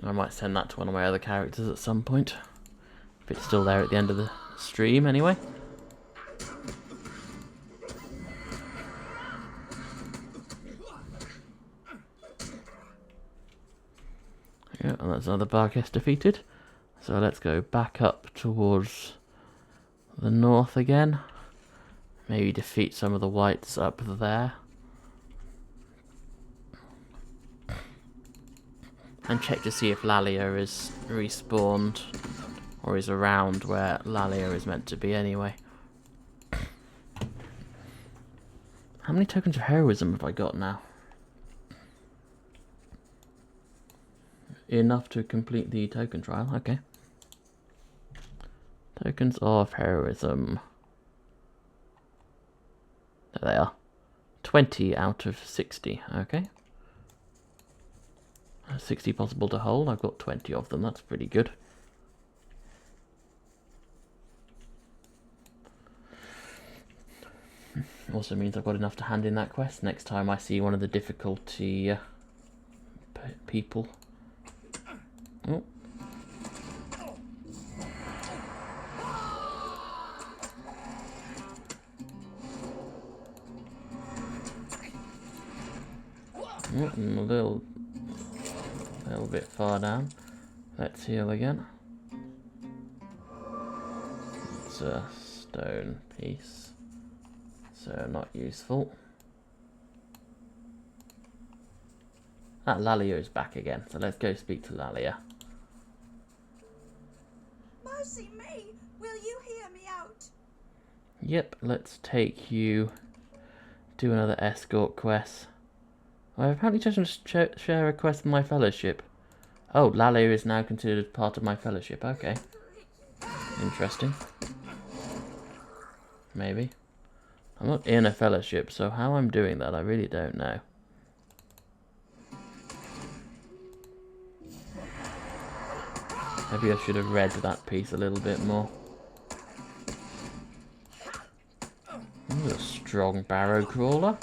I might send that to one of my other characters at some point. If it's still there at the end of the stream, anyway. Yeah, and that's another barghest defeated. So let's go back up towards the north again. Maybe defeat some of the whites up there. And check to see if Lalia is respawned or is around where Lalia is meant to be anyway. How many tokens of heroism have I got now? Enough to complete the token trial, okay. Tokens of heroism. There they are. 20 out of 60, okay. 60 possible to hold, I've got 20 of them, that's pretty good. Also means I've got enough to hand in that quest next time I see one of the difficulty people. Oh. Oh, a little bit far down. Let's heal again. It's a stone piece, so not useful. Ah, Lalia is back again, so let's go speak to Lalia. Mercy me! Will you hear me out? Yep, let's take you to another escort quest. I apparently just share a quest with my fellowship. Oh, Lalia is now considered part of my fellowship. Okay. Interesting. Maybe. I'm not in a fellowship, so how I'm doing that, I really don't know. Maybe I should have read that piece a little bit more. Ooh, a strong barrow crawler.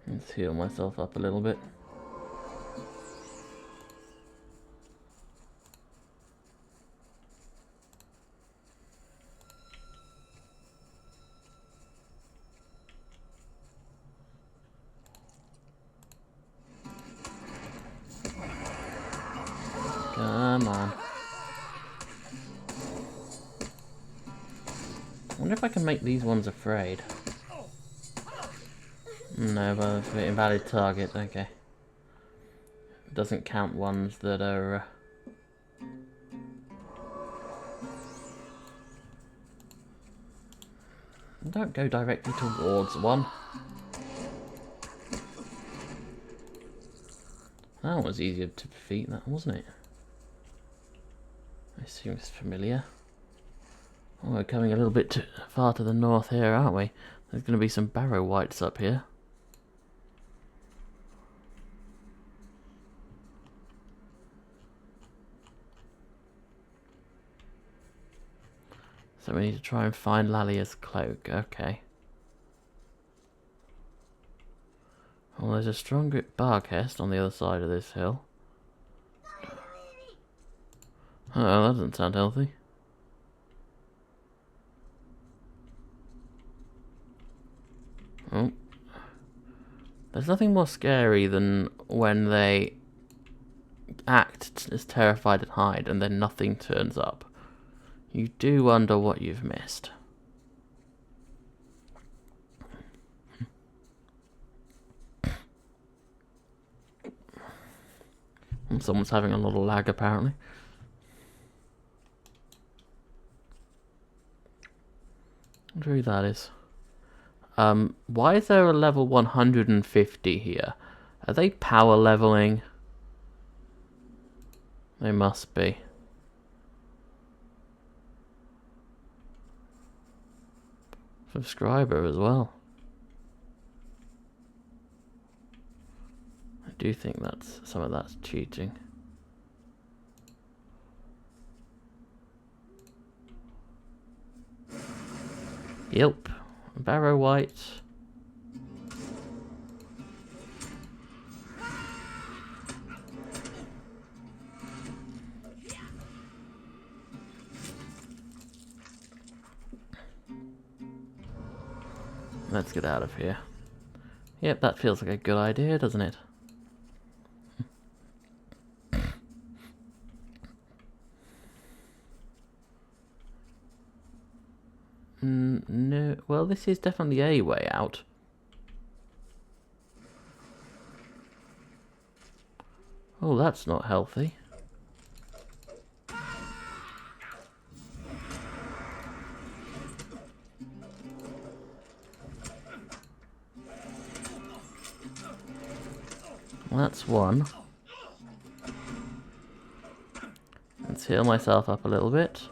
Let's heal myself up a little bit. Come on. I wonder if I can make these ones afraid. No, but it's an invalid target, okay. It doesn't count ones that are... Don't go directly towards one. That was easier to defeat, that wasn't it? This seems familiar. Oh, we're coming a little bit too far to the north here, aren't we? There's going to be some Barrow Whites up here. So we need to try and find Lalia's cloak, okay. Well, there's a strong grip barkhest on the other side of this hill. Oh, that doesn't sound healthy. Oh. There's nothing more scary than when they act as terrified and hide and then nothing turns up. You do wonder what you've missed. And someone's having a lot of lag apparently. I wonder who that is. Why is there a level 150 here? Are they power leveling? They must be. Subscriber as well. I do think that's some of that's cheating. Yep. Barrow White. Let's get out of here. Yep, that feels like a good idea, doesn't it? No, well, this is definitely a way out. Oh, that's not healthy. That's one. Let's heal myself up a little bit.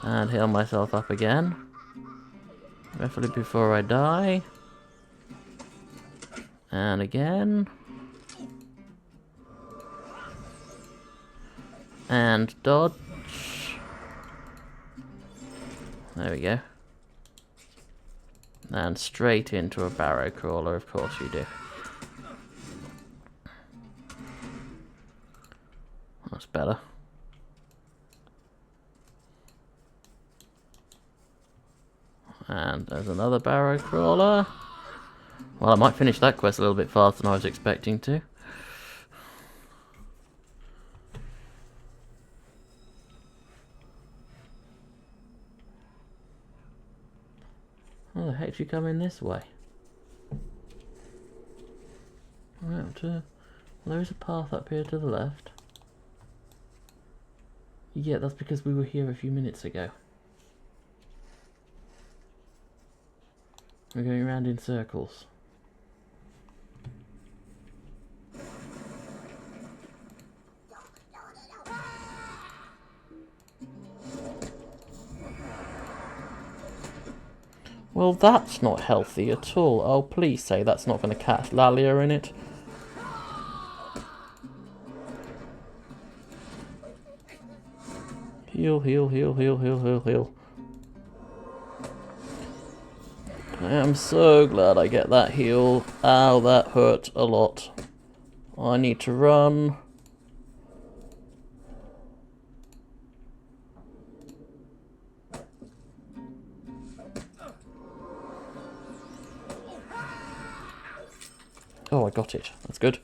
And heal myself up again. Hopefully before I die. And again. And dodge. There we go. And straight into a barrow crawler, of course you do. That's better. And there's another barrow crawler. Well, I might finish that quest a little bit faster than I was expecting to. How the heck did you come in this way? Right, there is a path up here to the left. Yeah, that's because we were here a few minutes ago. We're going around in circles. Well, that's not healthy at all. Oh, please say that's not going to catch Lalia in it. Heal, heal, heal, heal, heal, heal, heal. I am so glad I get that heal. Ow, that hurt a lot. I need to run. Oh, I got it. That's good.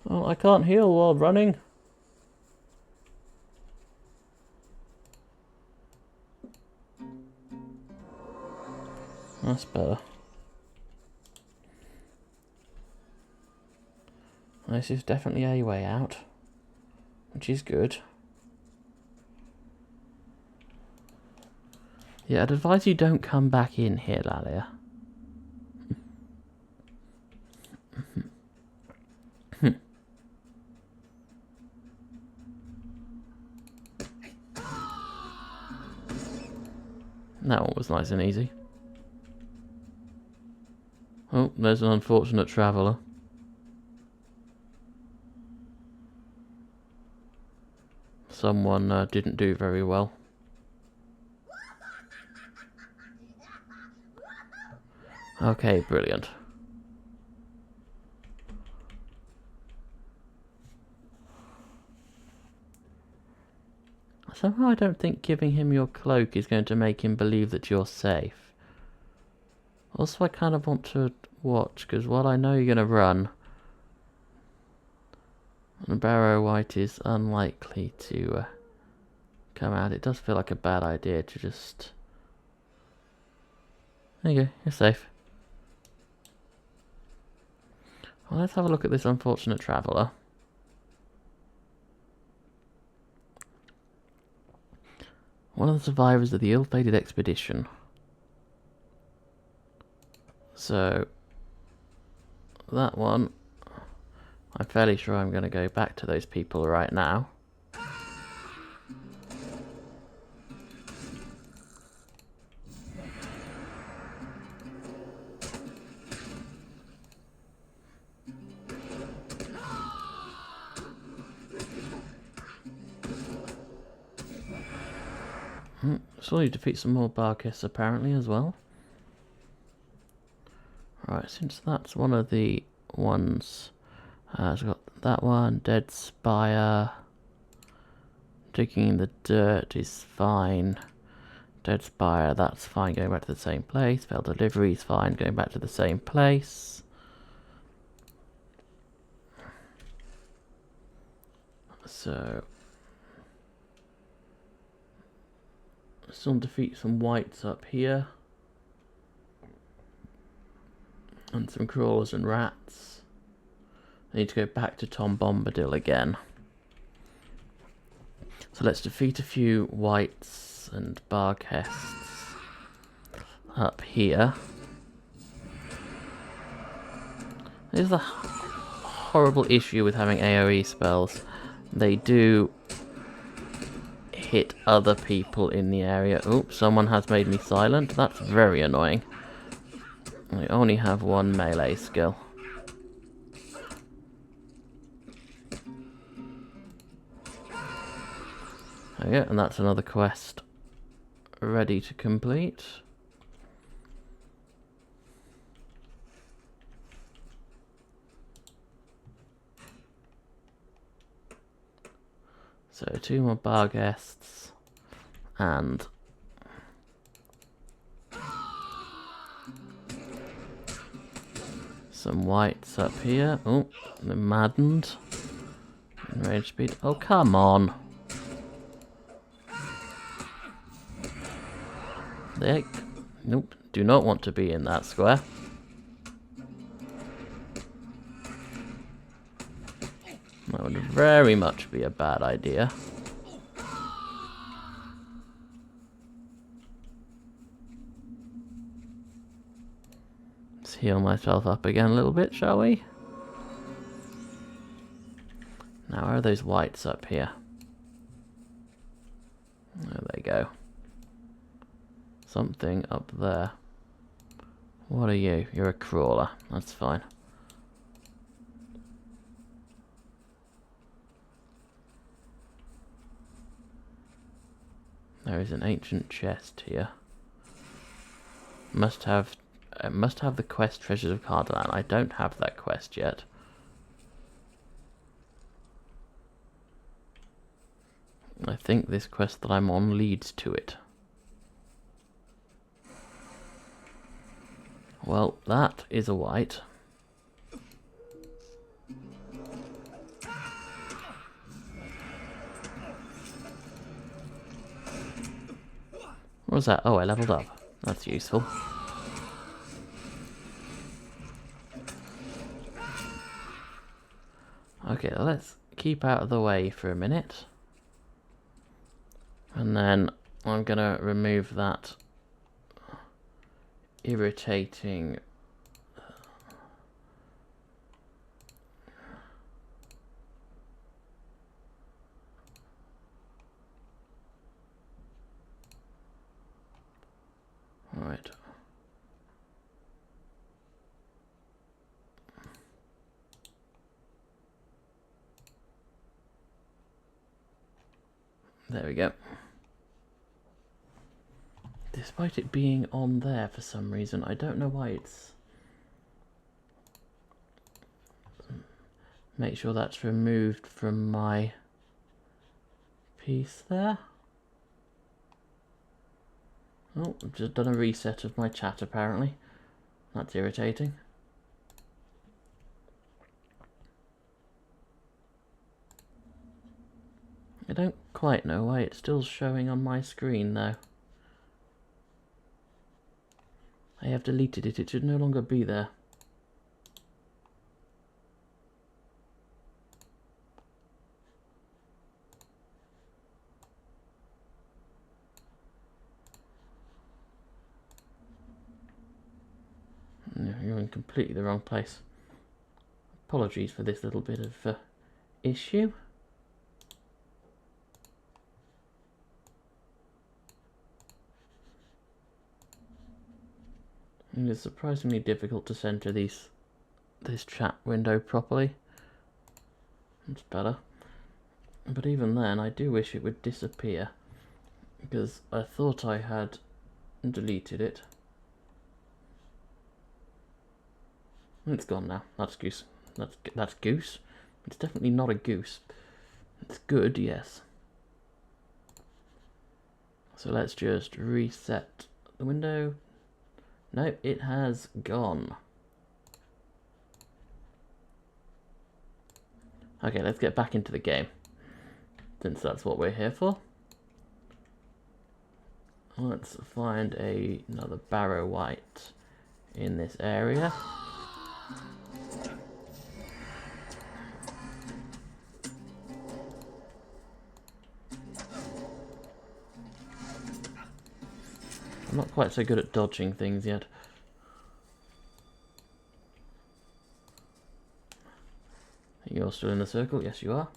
Well, I can't heal while running. That's better. This is definitely a way out, which is good. Yeah, I'd advise you don't come back in here, Lalia. That one was nice and easy. Oh, there's an unfortunate traveller. Someone didn't do very well. Okay, brilliant. Somehow I don't think giving him your cloak is going to make him believe that you're safe. Also, I kind of want to watch, because while I know you're going to run, and Barrow White is unlikely to come out, it does feel like a bad idea to just... There you go, you're safe. Well, let's have a look at this unfortunate traveller. One of the survivors of the ill-fated expedition. So, that one, I'm fairly sure I'm going to go back to those people right now. Saw you defeat some more Barkis apparently as well. Right, since that's one of the ones, I've got that one, Dead Spire, digging in the dirt is fine. Dead Spire, that's fine, going back to the same place. Failed delivery is fine, going back to the same place. So, still defeat some whites up here. And some crawlers and rats. I need to go back to Tom Bombadil again. So let's defeat a few wights and barghests up here. This is the horrible issue with having AoE spells. They do hit other people in the area. Oh, someone has made me silent. That's very annoying. I only have one melee skill. Oh yeah, and that's another quest ready to complete. So 2 more bar guests and some wights up here. Oh, they're maddened. Rage speed. Oh, come on. They, nope, do not want to be in that square. That would very much be a bad idea. Let's heal myself up again a little bit, shall we? Now, where are those wights up here? There they go. Something up there. What are you? You're a crawler. That's fine. There is an ancient chest here. Must have the quest Treasures of Cardalan. I don't have that quest yet. I think this quest that I'm on leads to it. Well, that is a wight. What was that? Oh, I leveled up. That's useful. Okay, let's keep out of the way for a minute. And then I'm gonna remove that irritating right. There we go. Despite it being on there for some reason, I don't know why it's... Make sure that's removed from my piece there. Oh, I've just done a reset of my chat apparently. That's irritating. I don't quite know why it's still showing on my screen though. I have deleted it, it should no longer be there. No, you're in completely the wrong place. Apologies for this little bit of issue. It is surprisingly difficult to center this chat window properly. It's better. But even then, I do wish it would disappear. Because I thought I had deleted it. It's gone now. That's goose. That's goose. It's definitely not a goose. It's good, yes. So let's just reset the window. No, it has gone. Okay, let's get back into the game, since that's what we're here for. Let's find another Barrow wight in this area. I'm not quite so good at dodging things yet. You're still in the circle? Yes, you are.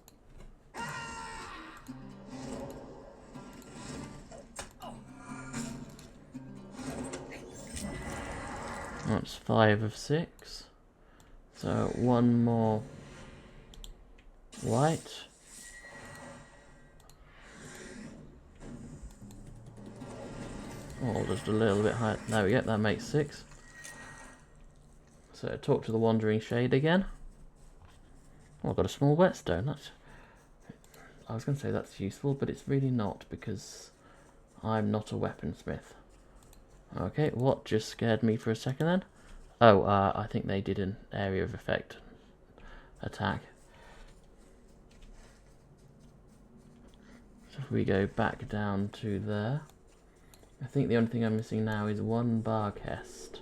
That's 5 of 6. So one more white. Oh, just a little bit higher. There we go, that makes 6. So talk to the Wandering Shade again. Oh, I've got a small whetstone. I was going to say that's useful, but it's really not, because I'm not a weaponsmith. Okay, what just scared me for a second then? Oh, I think they did an area of effect attack. So if we go back down to there, I think the only thing I'm missing now is one Barchest.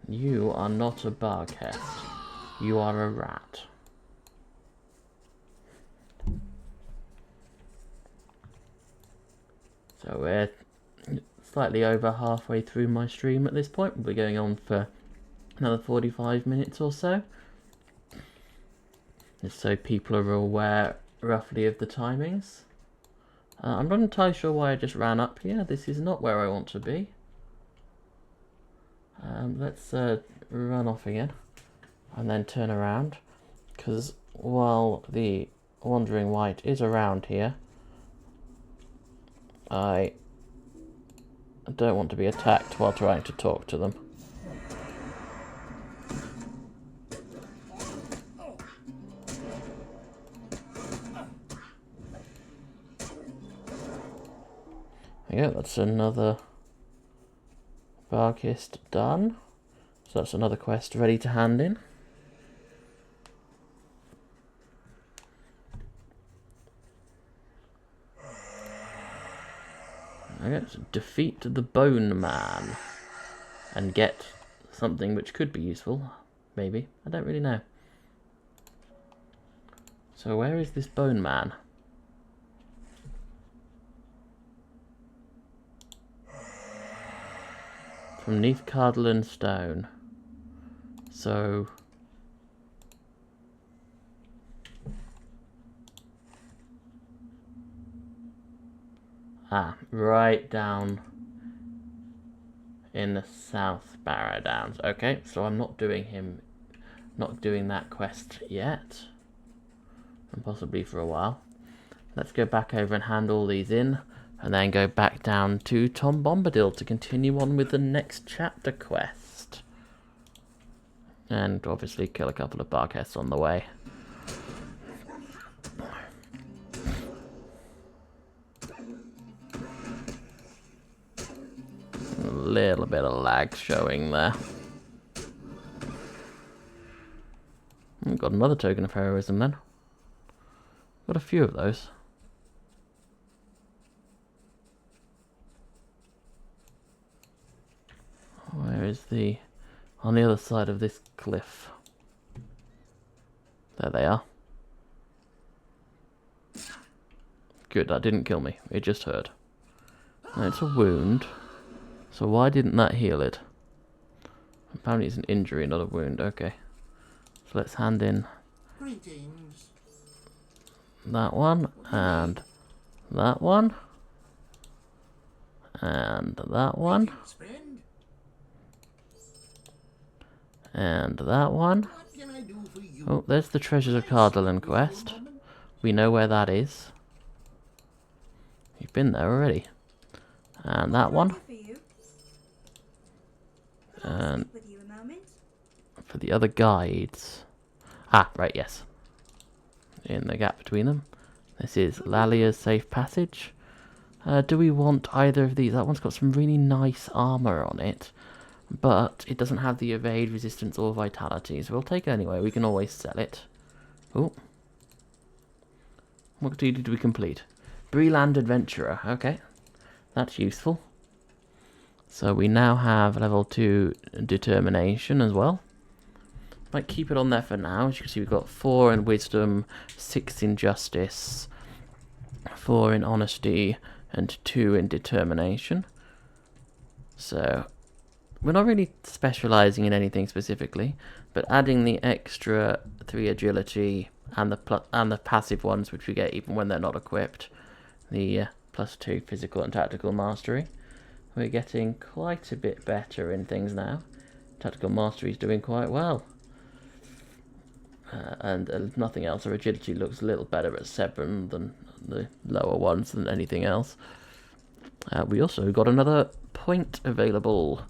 You are not a Barchest. You are a rat. So we're slightly over halfway through my stream at this point. We'll be going on for another 45 minutes or so. Just so people are aware roughly of the timings. I'm not entirely sure why I just ran up here. This is not where I want to be. Let's run off again and then turn around, because while the Wandering White is around here, I don't want to be attacked while trying to talk to them. Yeah, that's another Barchest done. So that's another quest ready to hand in. Okay, so defeat the Bone Man and get something which could be useful, maybe. I don't really know. So where is this Bone Man? From Neath Cardlin Stone. So right down in the South Barrow Downs. Okay, so I'm not doing that quest yet, and possibly for a while. Let's go back over and hand all these in, and then go back down to Tom Bombadil to continue on with the next chapter quest. And obviously kill a couple of Barchests on the way. A little bit of lag showing there. Got another token of heroism then. Got a few of those. Where is the... on the other side of this cliff. There they are. Good, that didn't kill me. It just hurt. It's a wound. So why didn't that heal it? Apparently it's an injury, not a wound. Okay. So let's hand in Greetings. that one, and that one, and that one, Greetings, friend. and that one. What can I do for you? Oh, there's the Treasures of Cardlin quest. We know where that is. You've been there already. And that one. For you. And Speak with you a moment. for the other guides. Ah, right, yes. In the gap between them. This is Lalia's Safe Passage. Do we want either of these? That one's got some really nice armour on it, but it doesn't have the evade, resistance, or vitality, so we'll take it anyway. We can always sell it. Oh. What deed did we complete? Breland Adventurer. Okay. That's useful. So we now have level 2 Determination as well. Might keep it on there for now. As you can see, we've got 4 in Wisdom, 6 in Justice, 4 in Honesty, and 2 in Determination. So we're not really specializing in anything specifically, but adding the extra 3 agility and the passive ones, which we get even when they're not equipped, the +2 physical and tactical mastery, we're getting quite a bit better in things now. Tactical mastery is doing quite well. And nothing else, our agility looks a little better at 7 than the lower ones than anything else. We also got another point available,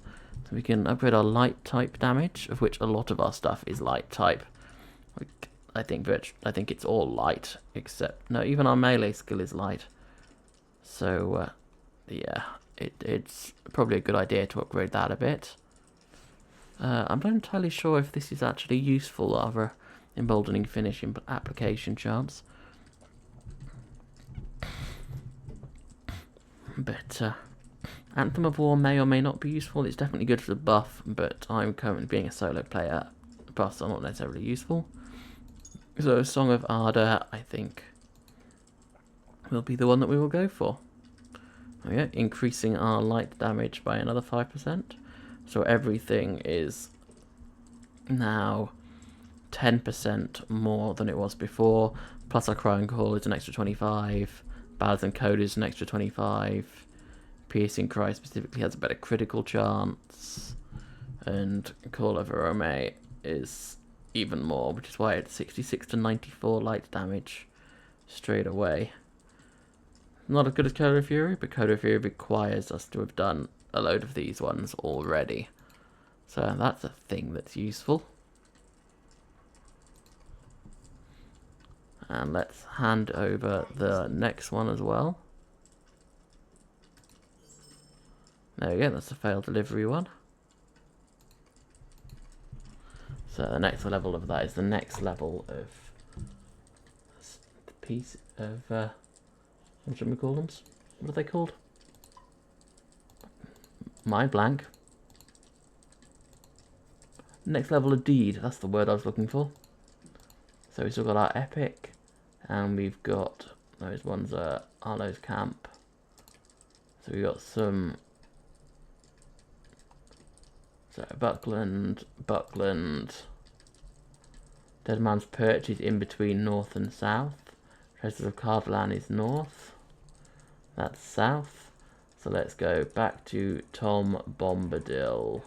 so we can upgrade our light type damage, of which a lot of our stuff is light type. I think it's all light, except no, even our melee skill is light. So yeah, it's probably a good idea to upgrade that a bit. I'm not entirely sure if this is actually useful, our emboldening finish application chance. But Anthem of War may or may not be useful. It's definitely good for the buff, but I'm currently being a solo player. Buffs are not necessarily useful. So Song of Ardor, I think, will be the one that we will go for. Okay, increasing our light damage by another 5%. So everything is now 10% more than it was before. Plus our Crying Call is an extra 25. Ballads and Code is an extra 25. Piercing Cry specifically has a better critical chance. And Call of Arome is even more, which is why it's 66 to 94 light damage straight away. Not as good as Code of Fury, but Code of Fury requires us to have done a load of these ones already. So that's a thing that's useful. And let's hand over the next one as well. There we go, that's a failed delivery one. So the next level of that is the next level of the piece of what should we call them? What are they called? Mind blank. Next level of deed, that's the word I was looking for. So we've still got our epic, and we've got those ones at Arlo's camp. So we've got some. So Buckland. Dead Man's Perch is in between north and south. Treasures of Cardland is north. That's south. So let's go back to Tom Bombadil.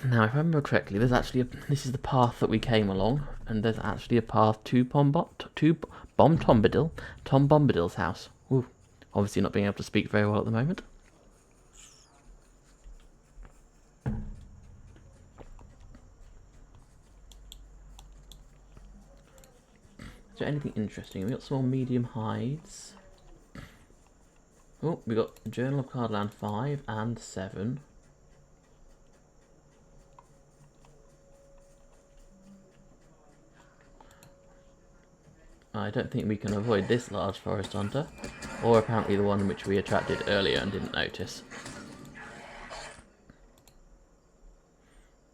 Now, if I remember correctly, there's actually this is the path that we came along, and there's actually a path to Tom Bombadil's house. Ooh, obviously not being able to speak very well at the moment. Is there anything interesting? We got some more medium hides. Oh, we got Journal of Cardland 5 and 7. I don't think we can avoid this large forest hunter, or apparently the one which we attracted earlier and didn't notice.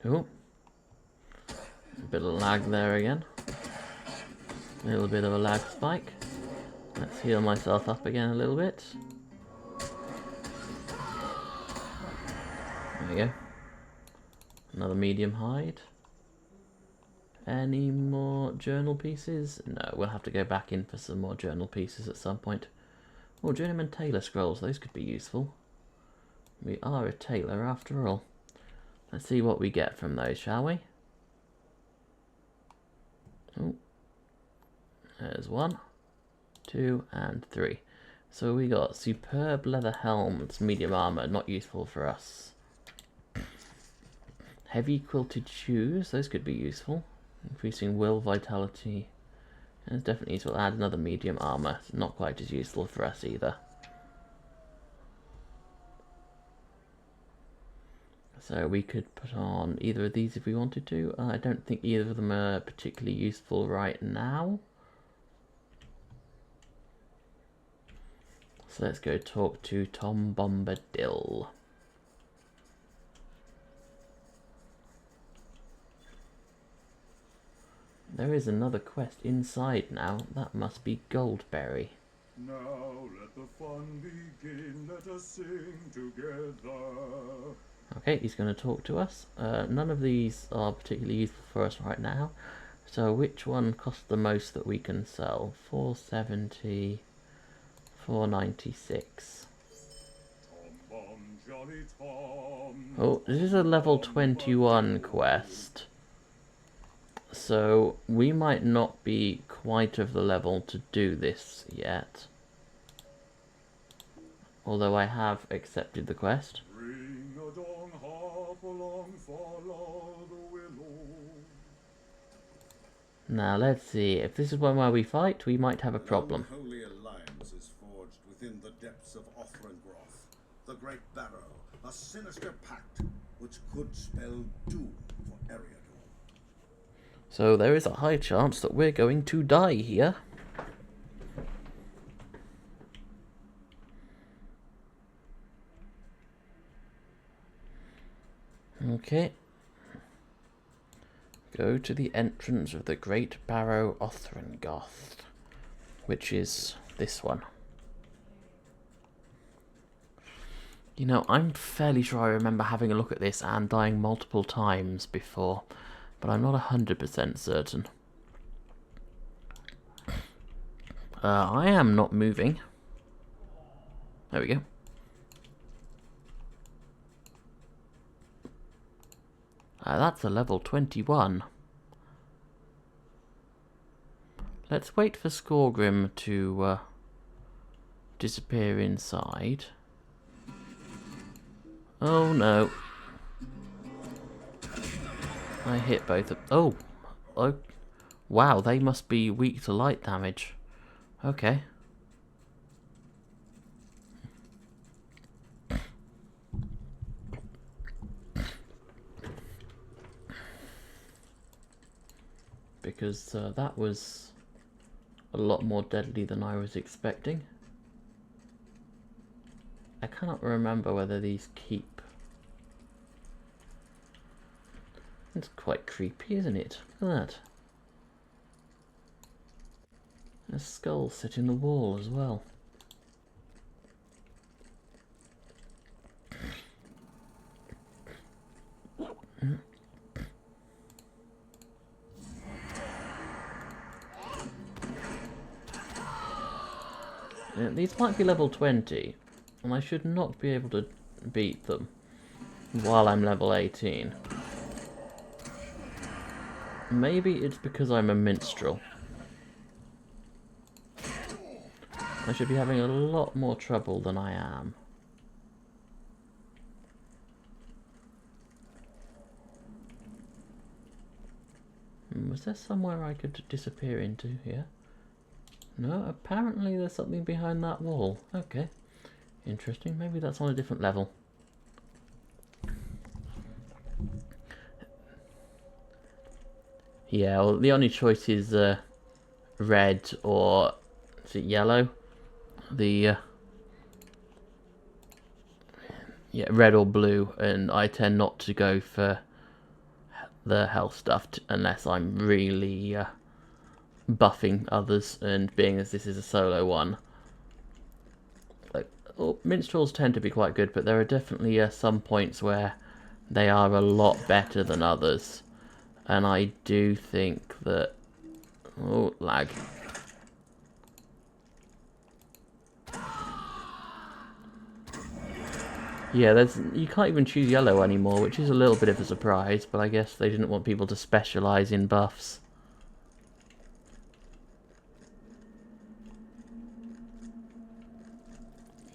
Oh, a bit of lag there again. A little bit of a lag spike. Let's heal myself up again a little bit. There we go. Another medium hide. Any more journal pieces? No, we'll have to go back in for some more journal pieces at some point. Oh, Journeyman Tailor scrolls, those could be useful. We are a tailor after all. Let's see what we get from those, shall we? Oh, there's 1, 2, and 3. So we got superb leather helmets, medium armor, not useful for us. Heavy quilted shoes, those could be useful. Increasing will, vitality. And it's definitely useful to add another medium armor. It's not quite as useful for us either. So we could put on either of these if we wanted to. I don't think either of them are particularly useful right now. So let's go talk to Tom Bombadil. There is another quest inside now. That must be Goldberry. Now let the fun begin, let us sing together. Okay, he's going to talk to us. None of these are particularly useful for us right now. So which one costs the most that we can sell? 470, 496. Jolly Tom. Oh, this is a level 21 quest. So we might not be quite of the level to do this yet. Although I have accepted the quest. Ring a dong, hop along, follow the willow. Now let's see, if this is one where we fight, we might have a problem. An unholy alliance is forged within the depths of Offrengroth, the great Barrow, a sinister pact which could spell doom for Eriador. So there is a high chance that we're going to die here. Okay. Go to the entrance of the Great Barrow Offrengroth, which is this one. You know, I'm fairly sure I remember having a look at this and dying multiple times before, but I'm not 100% certain. I am not moving. There we go. That's a level 21. Let's wait for Skorgrim to disappear inside. Oh no. I hit both of... Oh! Wow, they must be weak to light damage. Okay. Because that was a lot more deadly than I was expecting. I cannot remember whether these keep. It's quite creepy, isn't it? Look at that. A skull set in the wall as well. These might be level 20, and I should not be able to beat them while I'm level 18. Maybe it's because I'm a minstrel. I should be having a lot more trouble than I am. Was there somewhere I could disappear into here? No, apparently there's something behind that wall. Okay. Interesting. Maybe that's on a different level. Yeah, well, the only choice is red or is it yellow? The yeah, red or blue, and I tend not to go for the health stuff unless I'm really buffing others, and being as this is a solo one, like, minstrels tend to be quite good, but there are definitely some points where they are a lot better than others, and I do think that lag. Yeah, you can't even choose yellow anymore, which is a little bit of a surprise, but I guess they didn't want people to specialise in buffs.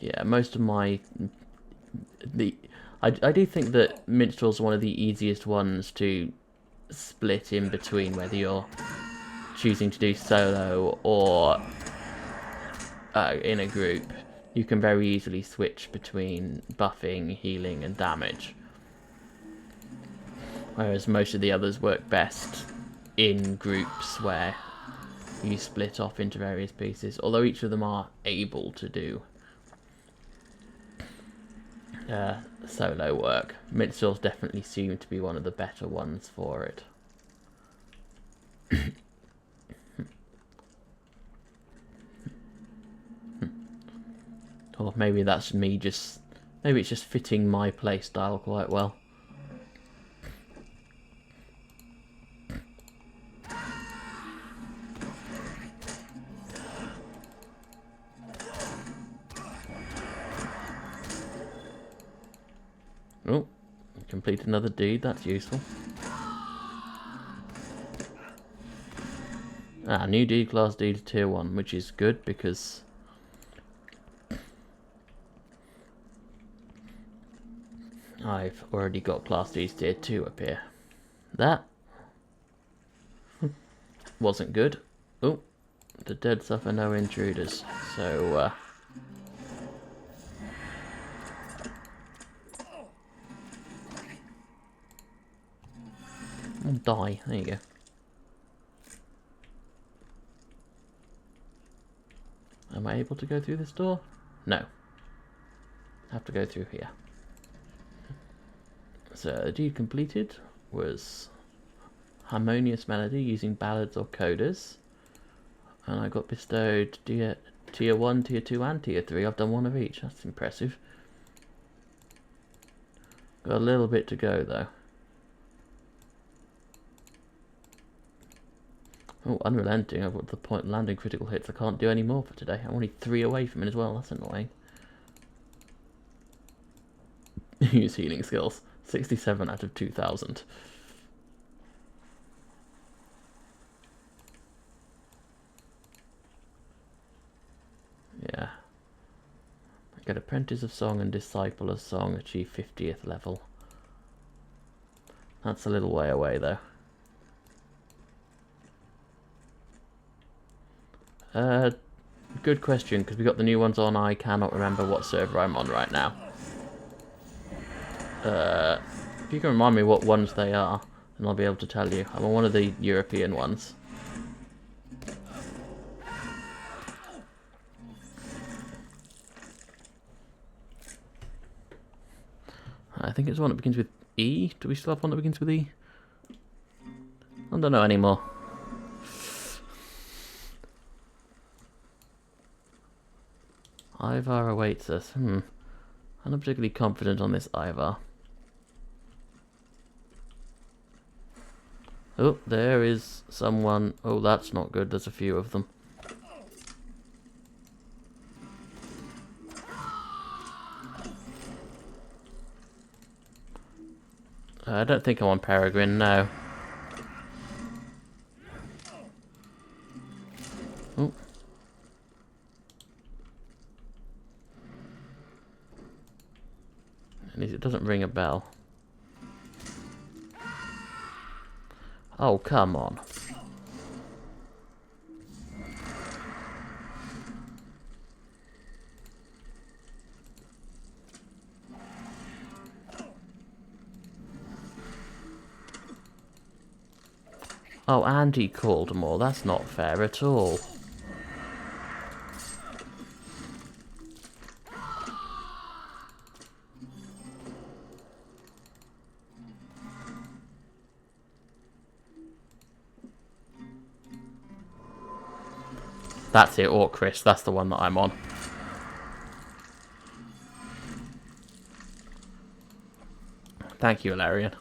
Yeah, most of my... I do think that minstrels are one of the easiest ones to split in between, whether you're choosing to do solo or in a group. You can very easily switch between buffing, healing, and damage. Whereas most of the others work best in groups where you split off into various pieces, although each of them are able to do solo work. Minstrels definitely seem to be one of the better ones for it. Or maybe that's me just... Maybe it's just fitting my playstyle quite well. Oh, complete another deed, that's useful. Ah, new deed class deed to tier 1, which is good because I've already got class deeds tier 2 up here. That wasn't good. Oh, the dead suffer no intruders, so I'll die, there you go. Am I able to go through this door? No. I have to go through here. So, the deed completed was harmonious melody using ballads or codas. And I got bestowed tier 1, tier 2 and tier 3. I've done one of each. That's impressive. Got a little bit to go though. Oh, unrelenting. I've got the point landing critical hits. I can't do any more for today. I'm only 3 away from it as well. That's annoying. Use healing skills. 67 out of 2,000. Yeah. I get Apprentice of Song and Disciple of Song. Achieve 50th level. That's a little way away though. Good question, because we got the new ones on. I cannot remember what server I'm on right now. If you can remind me what ones they are, then I'll be able to tell you. I'm on one of the European ones. I think it's one that begins with E. Do we still have one that begins with E? I don't know anymore. Ivar awaits us. I'm not particularly confident on this Ivar. Oh, there is someone. Oh, that's not good. There's a few of them. I don't think I'm on Peregrine, no. Oh. And it doesn't ring a bell. Oh, come on. Oh, and he called them all. That's not fair at all. That's it, or Chris. That's the one that I'm on. Thank you, Ilarion.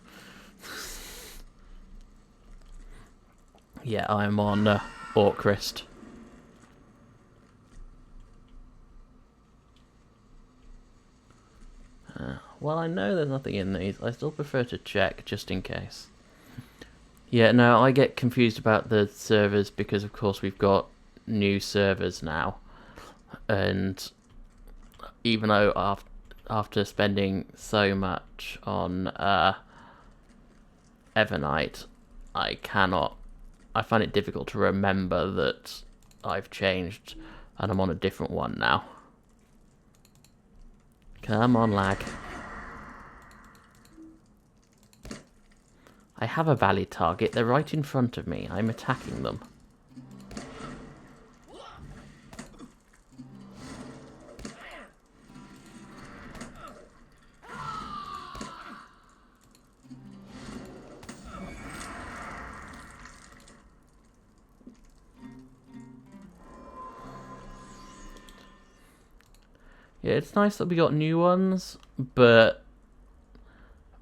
Yeah, I'm on Orcrist. Well, I know there's nothing in these. I still prefer to check, just in case. Yeah, no, I get confused about the servers because, of course, we've got new servers now. And even though after spending so much on Evernight, I find it difficult to remember that I've changed and I'm on a different one now. Come on, lag. I have a valid target. They're right in front of me. I'm attacking them. Yeah, it's nice that we got new ones, but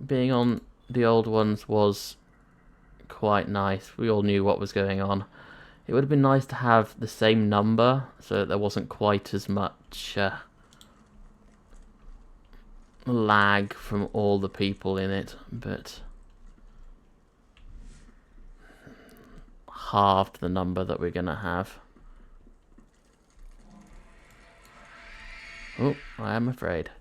being on the old ones was quite nice. We all knew what was going on. It would have been nice to have the same number so that there wasn't quite as much lag from all the people in it, but halved the number that we're gonna have. Oh, I am afraid.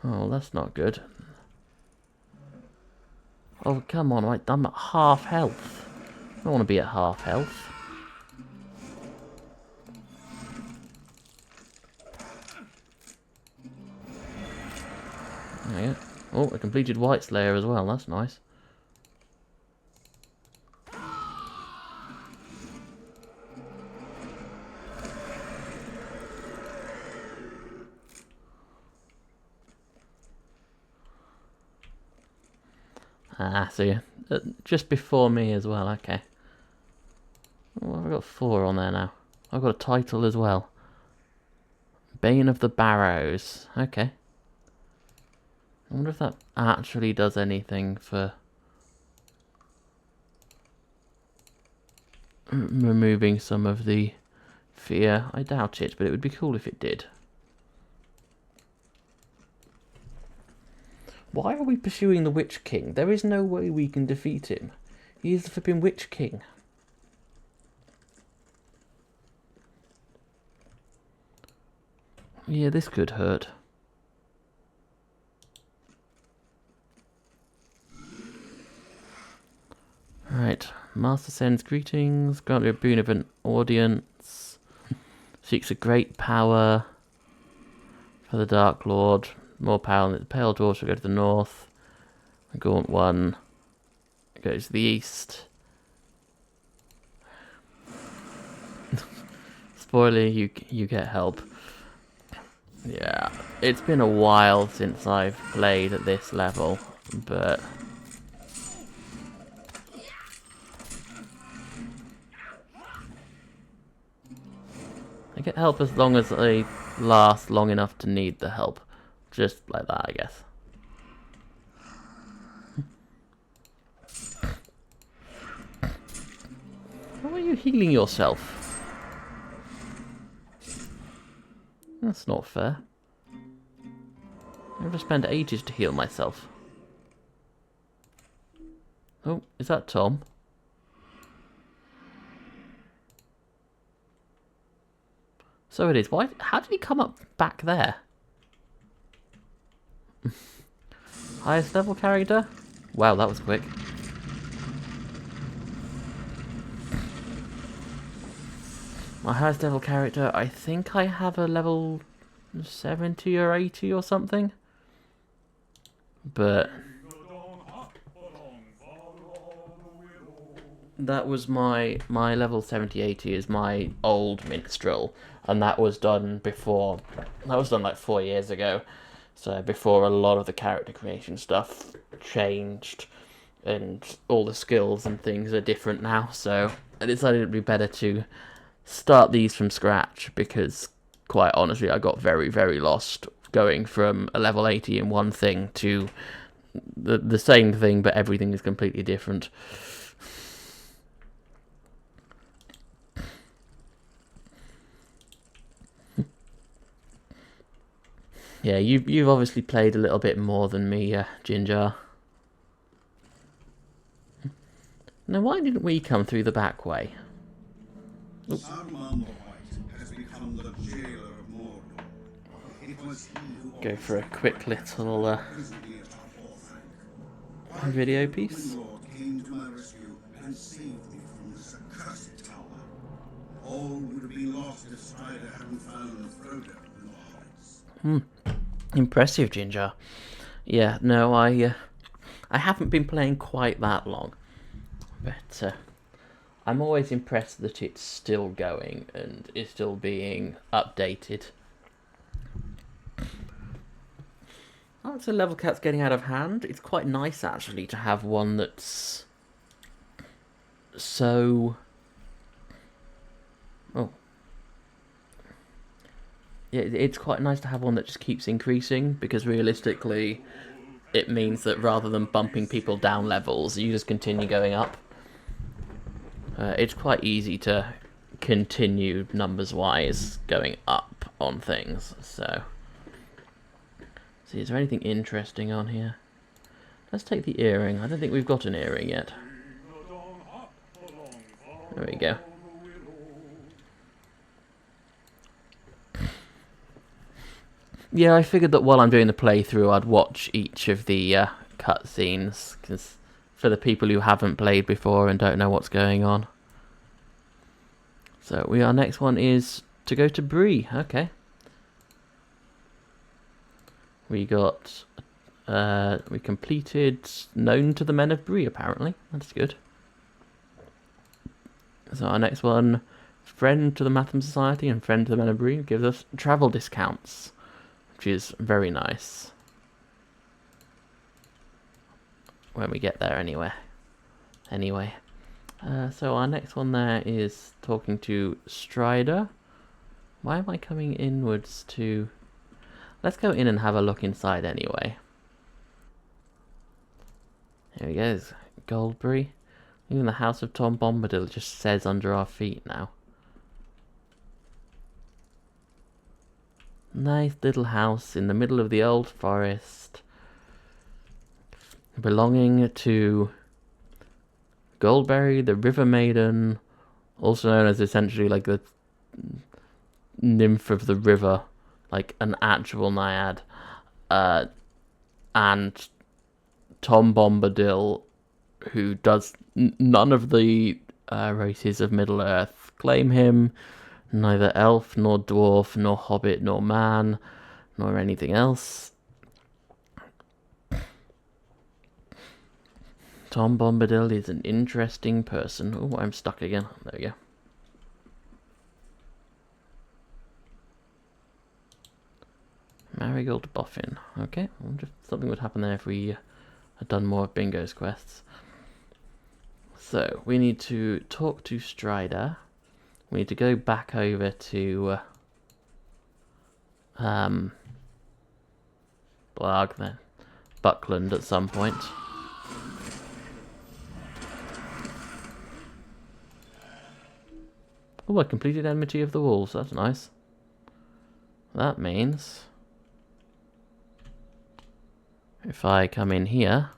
Oh, that's not good. Oh, come on, I'm at half health. I don't want to be at half health. There you go. Oh, a completed White Slayer as well, that's nice. Ah, so yeah, just before me as well, okay. Oh, I've got 4 on there now. I've got a title as well. Bane of the Barrows, okay. I wonder if that actually does anything for removing some of the fear. I doubt it, but it would be cool if it did. Why are we pursuing the Witch King? There is no way we can defeat him. He is the flipping Witch King. Yeah, this could hurt. Right, Master sends greetings, grant you a boon of an audience, seeks a great power for the Dark Lord, more power than the Pale Dwarfs will go to the north, the Gaunt one goes to the east. Spoiler, you get help. Yeah, it's been a while since I've played at this level, but I get help as long as I last long enough to need the help. Just like that, I guess. How are you healing yourself? That's not fair. I have to spend ages to heal myself. Oh, is that Tom? So it is. Why? How did he come up back there? Highest level character? Wow, that was quick. My highest level character, I think I have a level 70 or 80 or something. But that was my level 70, 80 is my old minstrel, and that was done before. That was done like 4 years ago. So before a lot of the character creation stuff changed, and all the skills and things are different now. So I decided it'd be better to start these from scratch, because quite honestly I got very, very lost going from a level 80 in one thing to the same thing, but everything is completely different. Yeah, you've obviously played a little bit more than me, Ginger. Now, why didn't we come through the back way? Saruman the White has become the jailer of Mordor. It was he who Go for a quick little presently atop Orthanc. video piece. The Lord came to my rescue and saved me from this accursed tower. All would have been lost if Strider hadn't found Frodo in the Hobbits. Impressive, Ginger. Yeah, no, I haven't been playing quite that long, but I'm always impressed that it's still going and is still being updated. Oh, so level cap's getting out of hand. It's quite nice actually to have one that's So... Oh. Yeah, it's quite nice to have one that just keeps increasing, because realistically, it means that rather than bumping people down levels, you just continue going up. It's quite easy to continue numbers-wise going up on things, so... See, is there anything interesting on here? Let's take the earring. I don't think we've got an earring yet. There we go. Yeah, I figured that while I'm doing the playthrough, I'd watch each of the cutscenes, because for the people who haven't played before and don't know what's going on. So our next one is to go to Bree. Okay. We got, we completed Known to the Men of Bree, apparently. That's good. So our next one, Friend to the Matham Society and Friend to the Men of Bree, gives us travel discounts, which is very nice. When we get there, anyway. So our next one there is talking to Strider. Why am I coming inwards to... Let's go in and have a look inside anyway. Here he goes. Goldbury. Even the House of Tom Bombadil just says under our feet now. Nice little house in the middle of the old forest. Belonging to Goldberry, the River Maiden, also known as essentially like the nymph of the river, like an actual naiad, and Tom Bombadil, who does none of the races of Middle Earth claim him, neither elf, nor dwarf, nor hobbit, nor man, nor anything else. Tom Bombadil is an interesting person. Oh, I'm stuck again. There we go. Marigold Boffin. Okay, I wonder if something would happen there if we had done more of Bingo's quests. So, we need to talk to Strider. We need to go back over to Buckland at some point. Oh, I completed Enmity of the Wolves. That's nice. That means if I come in here,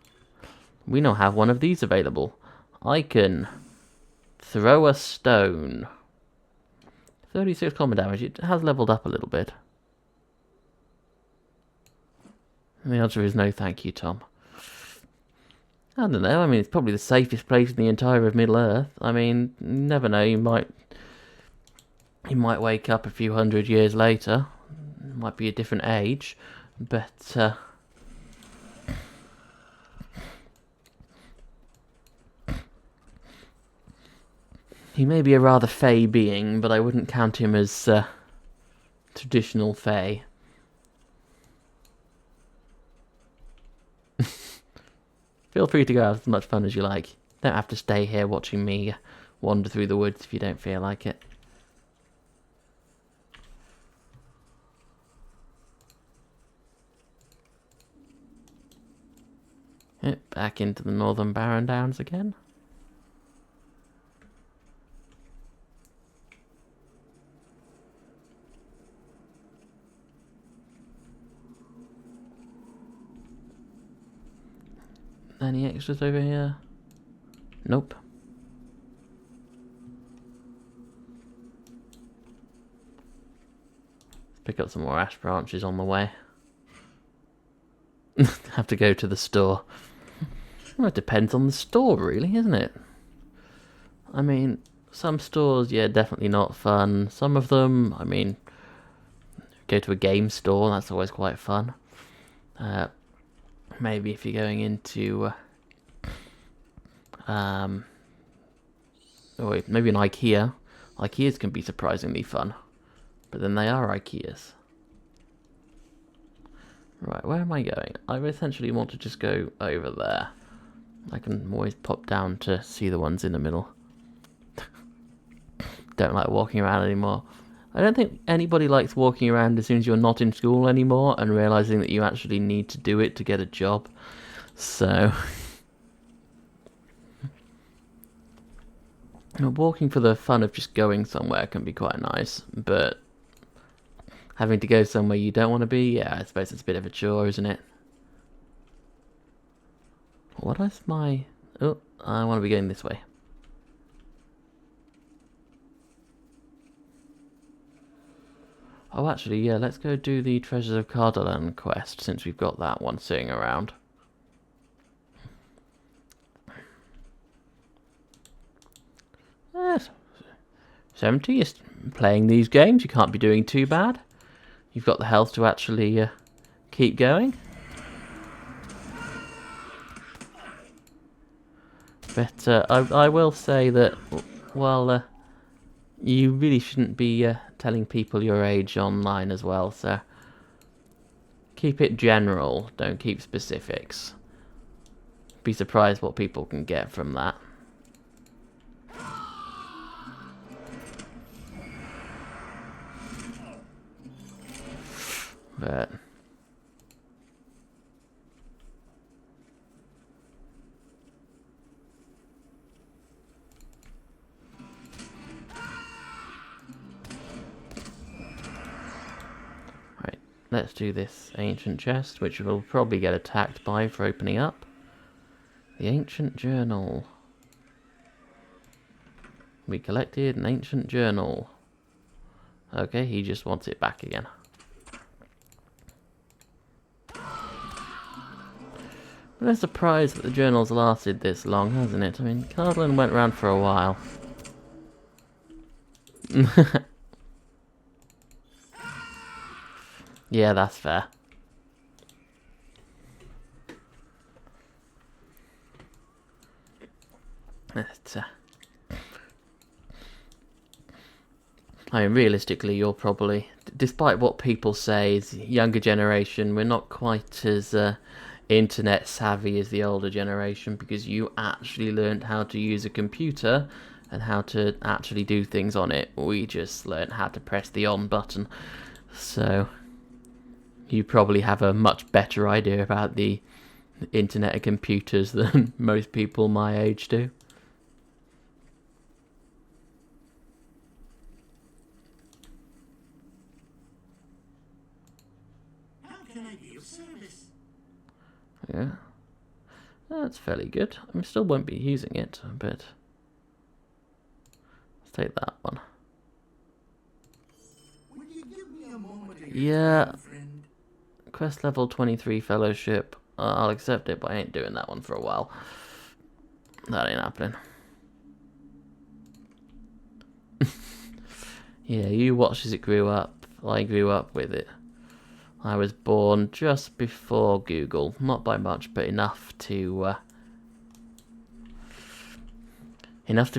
we now have one of these available. I can throw a stone. 36 combat damage. It has leveled up a little bit. And the answer is no thank you, Tom. I don't know. I mean, it's probably the safest place in the entire of Middle-earth. I mean, you never know. You might wake up a few hundred years later. It might be a different age. But, he may be a rather fey being, but I wouldn't count him as traditional fey. Feel free to go have as much fun as you like. Don't have to stay here watching me wander through the woods if you don't feel like it. Yep, back into the Northern Barren Downs again. Any extras over here? Nope. Let's pick up some more ash branches on the way. Have to go to the store. Well, it depends on the store, really, isn't it? I mean, some stores, yeah, definitely not fun. Some of them, I mean, go to a game store, that's always quite fun. Maybe if you're going into, or maybe an IKEA. IKEAs can be surprisingly fun, but then they are IKEAs. Right, where am I going? I essentially want to just go over there. I can always pop down to see the ones in the middle. don't like walking around anymore. I don't think anybody likes walking around as soon as you're not in school anymore and realizing that you actually need to do it to get a job. So, walking for the fun of just going somewhere can be quite nice, but having to go somewhere you don't want to be, yeah, I suppose it's a bit of a chore, isn't it? What is my... Oh, I want to be going this way. Oh, actually, yeah, let's go do the Treasures of Cardolan quest, since we've got that one sitting around. Yes. 70 is playing these games, you can't be doing too bad. You've got the health to actually keep going. But I will say that, well, you really shouldn't be telling people your age online as well, so keep it general, don't keep specifics. Be surprised what people can get from that. But right, let's do this ancient chest, which we'll probably get attacked by for opening up. The ancient journal. We collected an ancient journal. Okay, he just wants it back again. But I'm surprised that the journal's lasted this long, hasn't it? I mean, Cardolan went around for a while. Yeah, that's fair. I mean, realistically, you're probably, despite what people say, is younger generation, we're not quite as internet savvy as the older generation, because you actually learned how to use a computer and how to actually do things on it. We just learned how to press the on button. So you probably have a much better idea about the internet and computers than most people my age do. How can I be of service? Yeah, that's fairly good. I still won't be using it, but let's take that one. Will you give me a moment of your Yeah. time, friend? Quest level 23 fellowship. I'll accept it, but I ain't doing that one for a while. That ain't happening. Yeah, you watched as it grew up. I grew up with it. I was born just before Google. Not by much, but enough to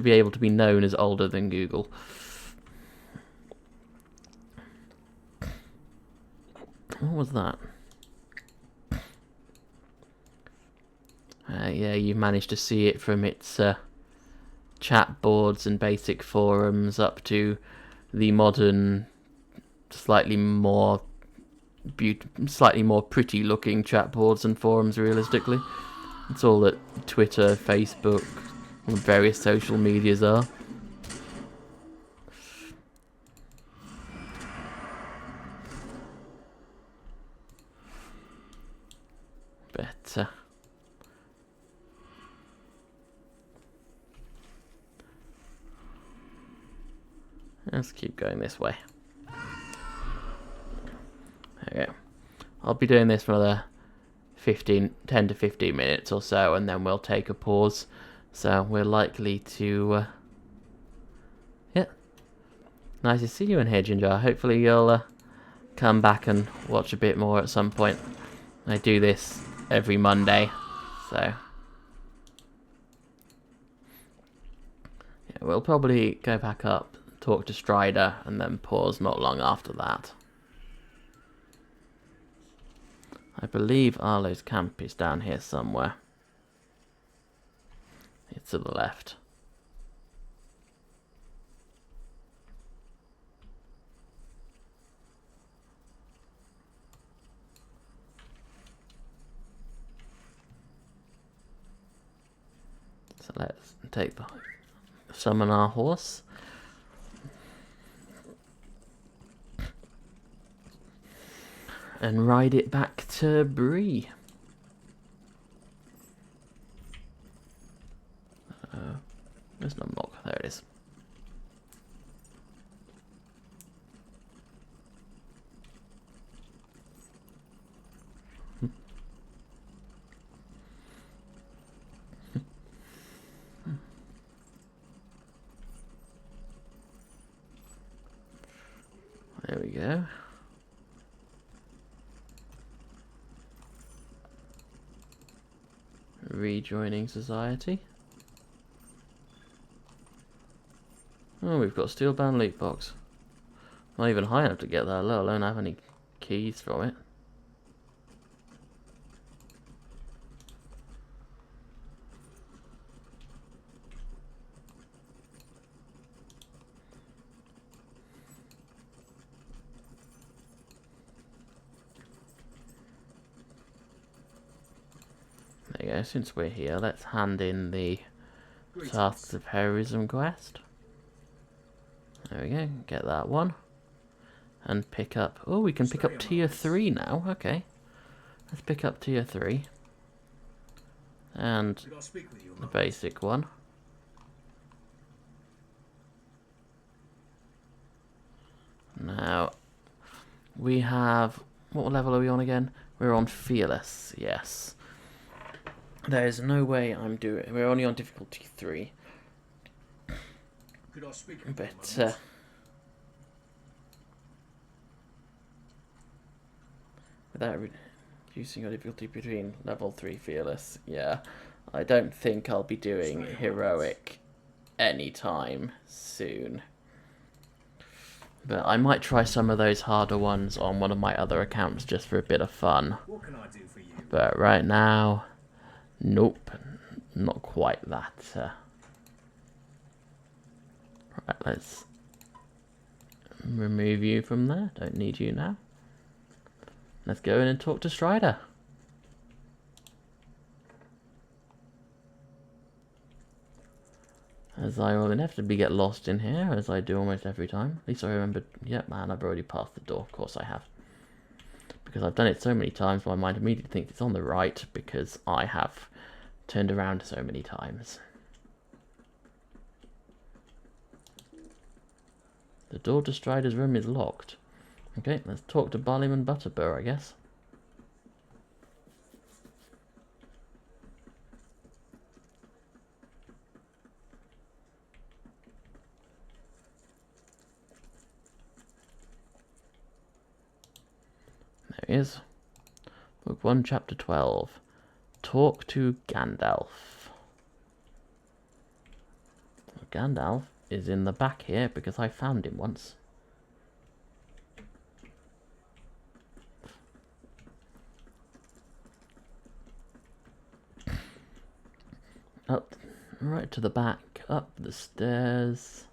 be able to be known as older than Google. What was that? Yeah, you managed to see it from its chat boards and basic forums up to the modern, slightly more pretty looking chat boards and forums. Realistically, it's all that Twitter, Facebook, and various social medias are. But let's keep going this way. Okay, I'll be doing this for another 10 to 15 minutes or so, and then we'll take a pause. So we're likely to yeah, nice to see you in here, Ginger. Hopefully you'll come back and watch a bit more at some point. I do this every Monday, so yeah, we'll probably go back up, talk to Strider, and then pause not long after that. I believe Arlo's camp is down here somewhere. It's to the left. So let's summon our horse. And ride it back to Bree. There's no lock. There it is. There we go. Rejoining society. Oh, we've got a steel-bound loot box. Not even high enough to get that, let alone have any keys from it. There you go, since we're here, let's hand in the Tasks of Heroism quest. There we go, get that one. And pick up... Oh, we can pick up tier 3 now, okay. Let's pick up tier 3. And the basic one. Now, we have... What level are we on again? We're on Fearless, yes. There is no way I'm doing... We're only on difficulty 3. But, without reducing your difficulty between level 3 Fearless, yeah. I don't think I'll be doing Heroic anytime soon. But I might try some of those harder ones on one of my other accounts just for a bit of fun. What can I do for you? But right now, nope, not quite that. Right, let's remove you from there. Don't need you now. Let's go in and talk to Strider. As I will inevitably get lost in here, as I do almost every time. At least I remember, yep, man, I've already passed the door. Of course I have. Because I've done it so many times, my mind immediately thinks it's on the right, because I have turned around so many times. The door to Strider's room is locked. Okay, let's talk to Barleyman Butterbur, I guess. There he is. Book 1, Chapter 12. Talk to Gandalf. Gandalf is in the back here because I found him once. Up, right to the back, up the stairs.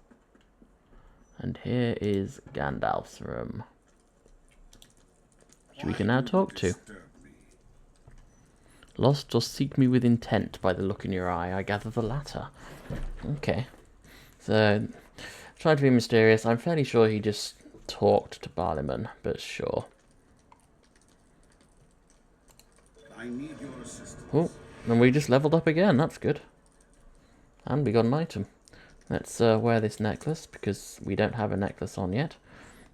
And here is Gandalf's room, which we can now talk to. Lost or seek me with intent by the look in your eye. I gather the latter. Okay. So, trying to be mysterious. I'm fairly sure he just talked to Barleyman, but sure. I need your assistance. Oh, and we just leveled up again. That's good. And we got an item. Let's wear this necklace, because we don't have a necklace on yet.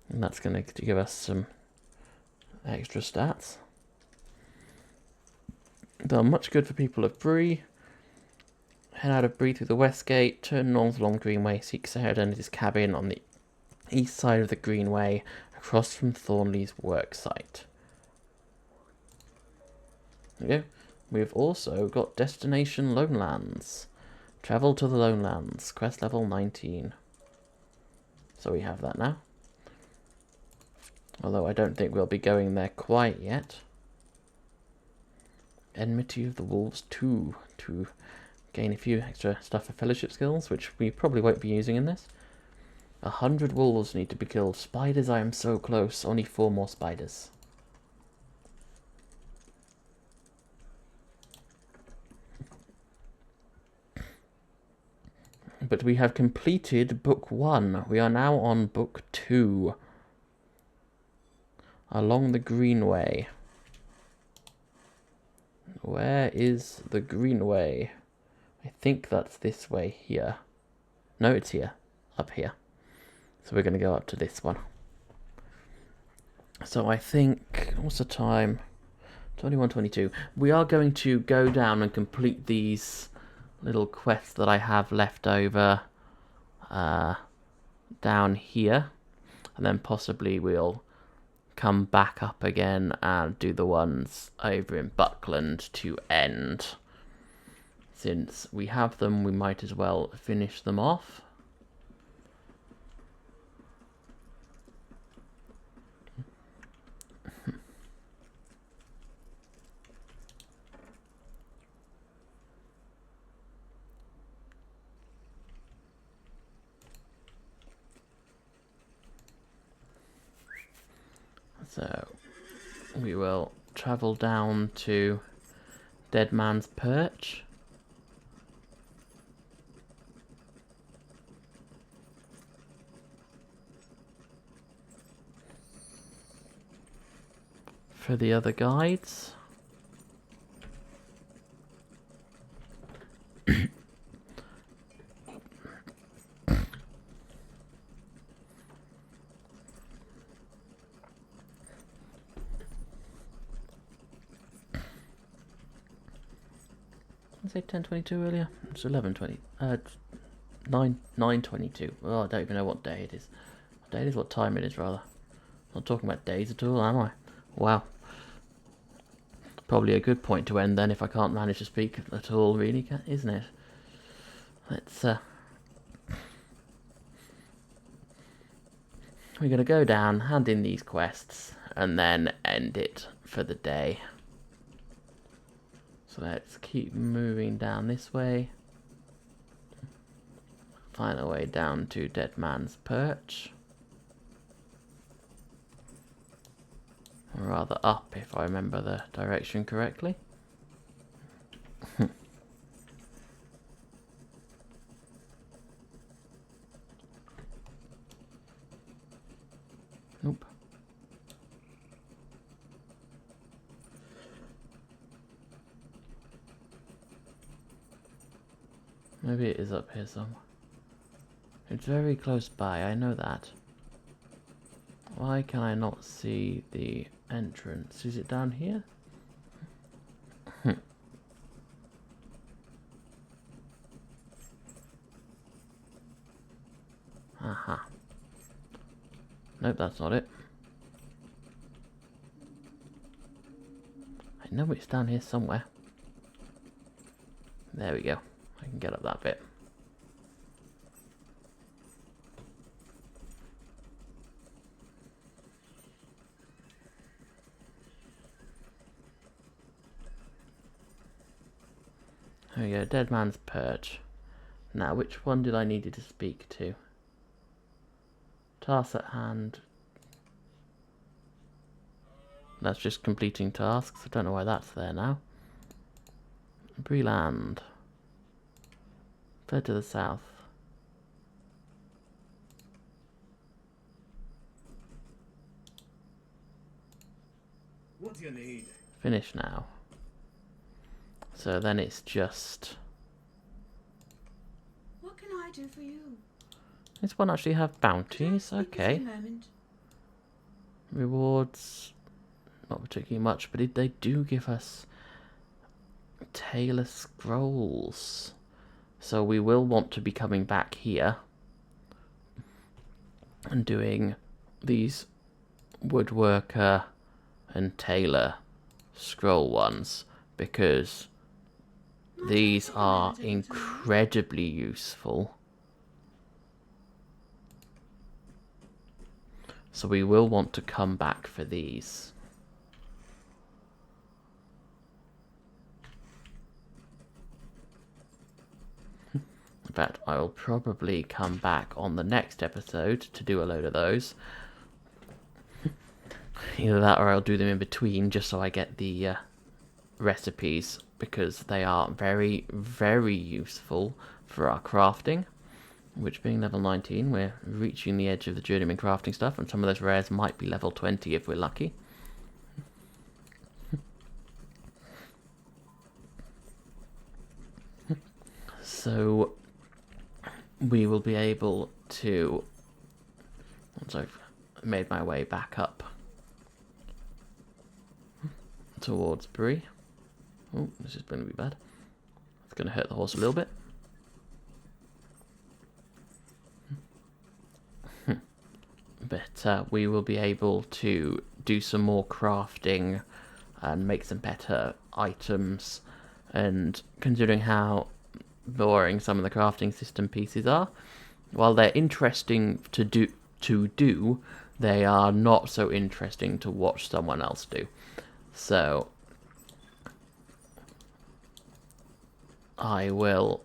And that's going to give us some extra stats. They're much good for people of Bree. Head out of Bree through the west gate, turn north along Greenway, seek Sir Identity's cabin on the east side of the Greenway, across from Thornley's worksite. There we go. We've also got Destination Lonelands. Travel to the Lonelands, quest level 19. So we have that now. Although I don't think we'll be going there quite yet. Enmity of the Wolves 2 to gain a few extra stuff for fellowship skills, which we probably won't be using in this. 100 wolves need to be killed. Spiders, I am so close. Only 4 more spiders. But we have completed book 1. We are now on book 2. Along the Greenway. Where is the Greenway? I think that's this way here. No, it's here. Up here. So we're going to go up to this one. So I think... What's the time? 21:22. We are going to go down and complete these little quests that I have left over down here. And then possibly we'll come back up again and do the ones over in Buckland to end. Since we have them, we might as well finish them off. So we will travel down to Dead Man's Perch. For the other guides. I say 10:22 earlier. It's 11:20. 9:22. Oh, I don't even know what day it is. What day it is? What time it is, rather. Not talking about days at all, am I? Wow. Probably a good point to end then if I can't manage to speak at all, really, isn't it? Let's. We're going to go down, hand in these quests, and then end it for the day. So let's keep moving down this way. Find our way down to Dead Man's Perch. Or rather up, if I remember the direction correctly. Nope. Maybe it is up here somewhere. It's very close by, I know that. Why can I not see the entrance? Is it down here? Aha. Nope, that's not it. I know it's down here somewhere. There we go. I can get up that bit. There we go, Dead Man's Perch. Now, which one did I need to speak to? Task at hand. That's just completing tasks. I don't know why that's there now. Breland. Fled to the south. What do you need? Finish now. So then it's just... What can I do for you? This one actually have bounties, okay. Rewards, not particularly much, but they do give us Tailor Scrolls. So we will want to be coming back here and doing these Woodworker and Tailor Scroll ones, because these are incredibly useful. So we will want to come back for these. In fact, I will probably come back on the next episode to do a load of those. Either that or I'll do them in between just so I get the recipes, because they are very, very useful for our crafting. which being level 19, we're reaching the edge of the journeyman crafting stuff, and some of those rares might be level 20 if we're lucky. So we will be able to, once I've made my way back up towards Bree. Oh, this is going to be bad. It's going to hurt the horse a little bit. But we will be able to do some more crafting and make some better items. And considering how boring some of the crafting system pieces are, while they're interesting to do, they are not so interesting to watch someone else do. So I will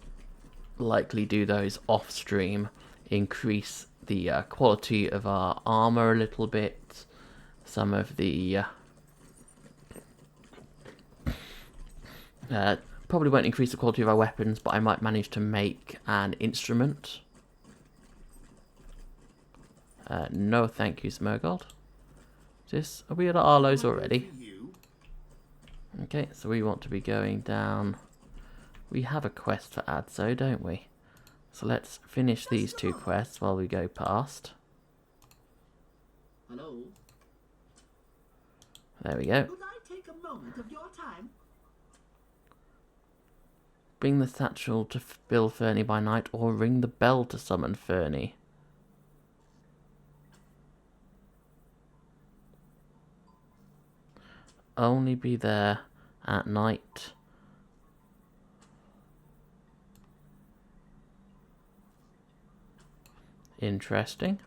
likely do those off stream, increase the quality of our armor a little bit, some of the probably won't increase the quality of our weapons, but I might manage to make an instrument. No thank you, Smurgold. Are we at Arlo's already? Okay, so we want to be going down. We have a quest for Adzo, don't we? So let's finish these two quests while we go past. Hello? There we go. Could I take a moment of your time? Bring the satchel to Bill Fernie by night, or ring the bell to summon Fernie. Only be there at night. Interesting.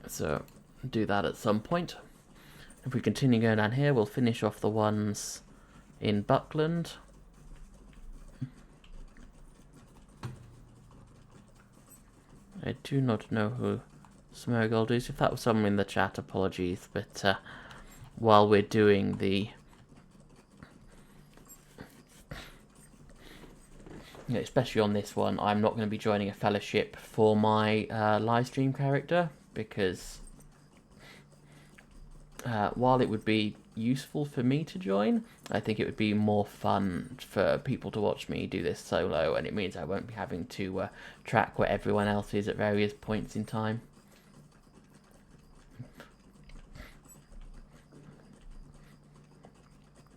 So, do that at some point. If we continue going down here, we'll finish off the ones in Buckland. I do not know who Smurgold is. If that was someone in the chat, apologies. But while we're doing the... especially on this one, I'm not going to be joining a fellowship for my live stream character, because while it would be useful for me to join, I think it would be more fun for people to watch me do this solo, and it means I won't be having to track where everyone else is at various points in time.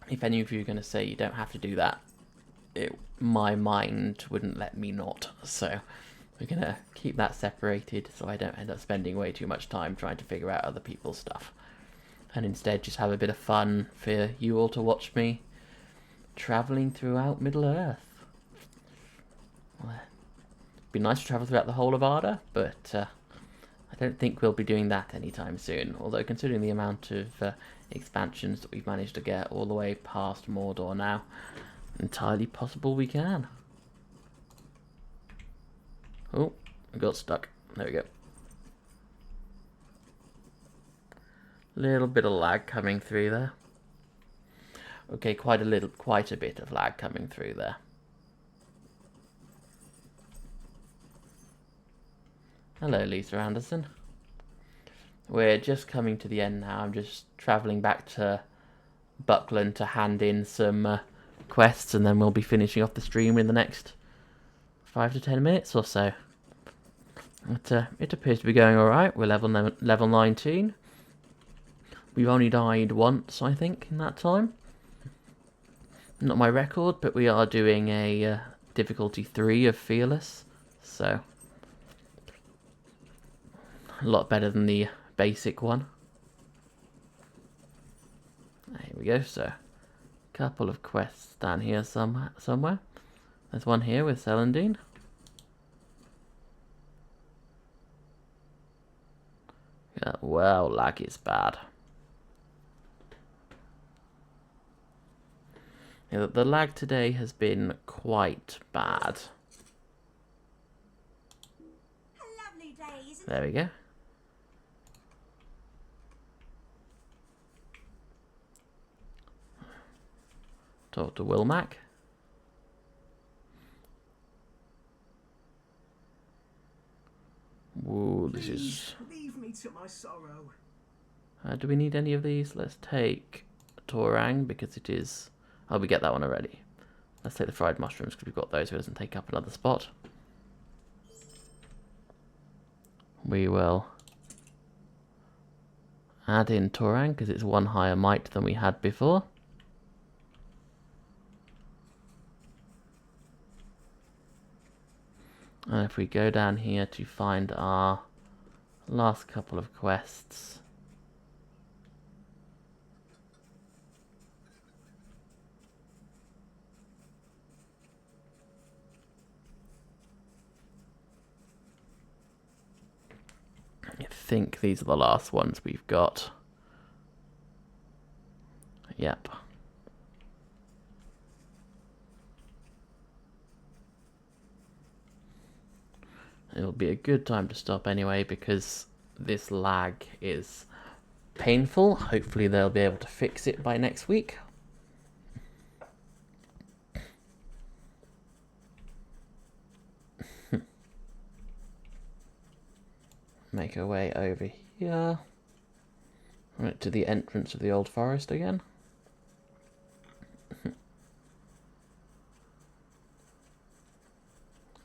If any of you are going to say you don't have to do that, my mind wouldn't let me not, so we're going to keep that separated so I don't end up spending way too much time trying to figure out other people's stuff, and instead just have a bit of fun for you all to watch me travelling throughout Middle-earth. Well, it'd be nice to travel throughout the whole of Arda, but I don't think we'll be doing that anytime soon, although considering the amount of expansions that we've managed to get all the way past Mordor now, entirely possible we can. Oh, I got stuck. There we go. Little bit of lag coming through there. Okay, quite a bit of lag coming through there. Hello, Lisa Anderson. We're just coming to the end now. I'm just travelling back to Buckland to hand in some quests, and then we'll be finishing off the stream in the next 5 to 10 minutes or so. It appears to be going alright. We're level 19. We've only died once, I think, in that time. Not my record, but we are doing a difficulty 3 of Fearless, so a lot better than the basic one. Here we go, so couple of quests down here somewhere. There's one here with Celandine. Yeah, well, lag is bad. Yeah, the lag today has been quite bad. A lovely day, isn't it? There we go. Talk to Wilmac. this is... Leave me to my sorrow. do we need any of these? Let's take Torang because it is... Oh, we get that one already. Let's take the fried mushrooms because we've got those so it doesn't take up another spot. We will add in Torang because it's one higher might than we had before. And if we go down here to find our last couple of quests, I think these are the last ones we've got. Yep. It'll be a good time to stop anyway because this lag is painful. Hopefully they'll be able to fix it by next week. Make our way over here. Right to the entrance of the old forest again.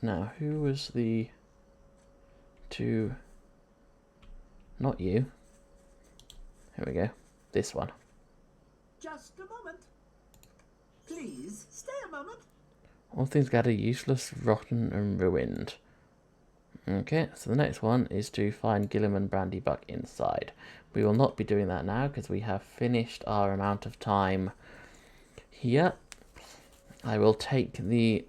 Now, who was the two... Not you. Here we go. This one. Just a moment. Please, stay a moment. All things gathered useless, rotten and ruined. Okay, so the next one is to find Gilliam and Brandybuck inside. We will not be doing that now because we have finished our amount of time here. I will take the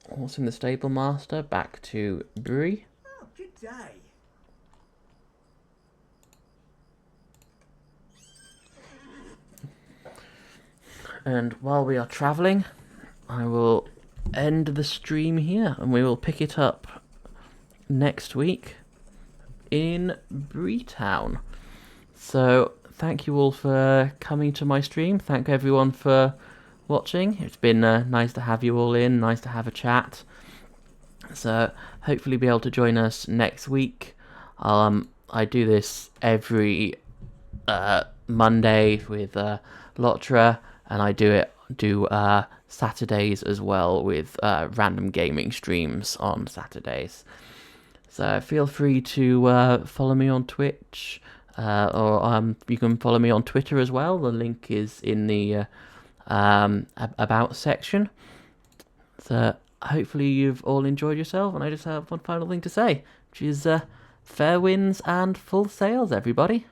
horse in the stable master back to Bury. Oh, good day. And while we are travelling, I will end the stream here and we will pick it up next week in Breetown. So thank you all for coming to my stream. Thank everyone for watching. It's been nice to have you all in, nice to have a chat. So hopefully be able to join us next week. I do this every Monday with LOTRO, and I do Saturdays as well with random gaming streams on Saturdays. So feel free to follow me on Twitch, or you can follow me on Twitter as well. The link is in the about section. So hopefully you've all enjoyed yourself, and I just have one final thing to say, which is fair winds and full sails, everybody.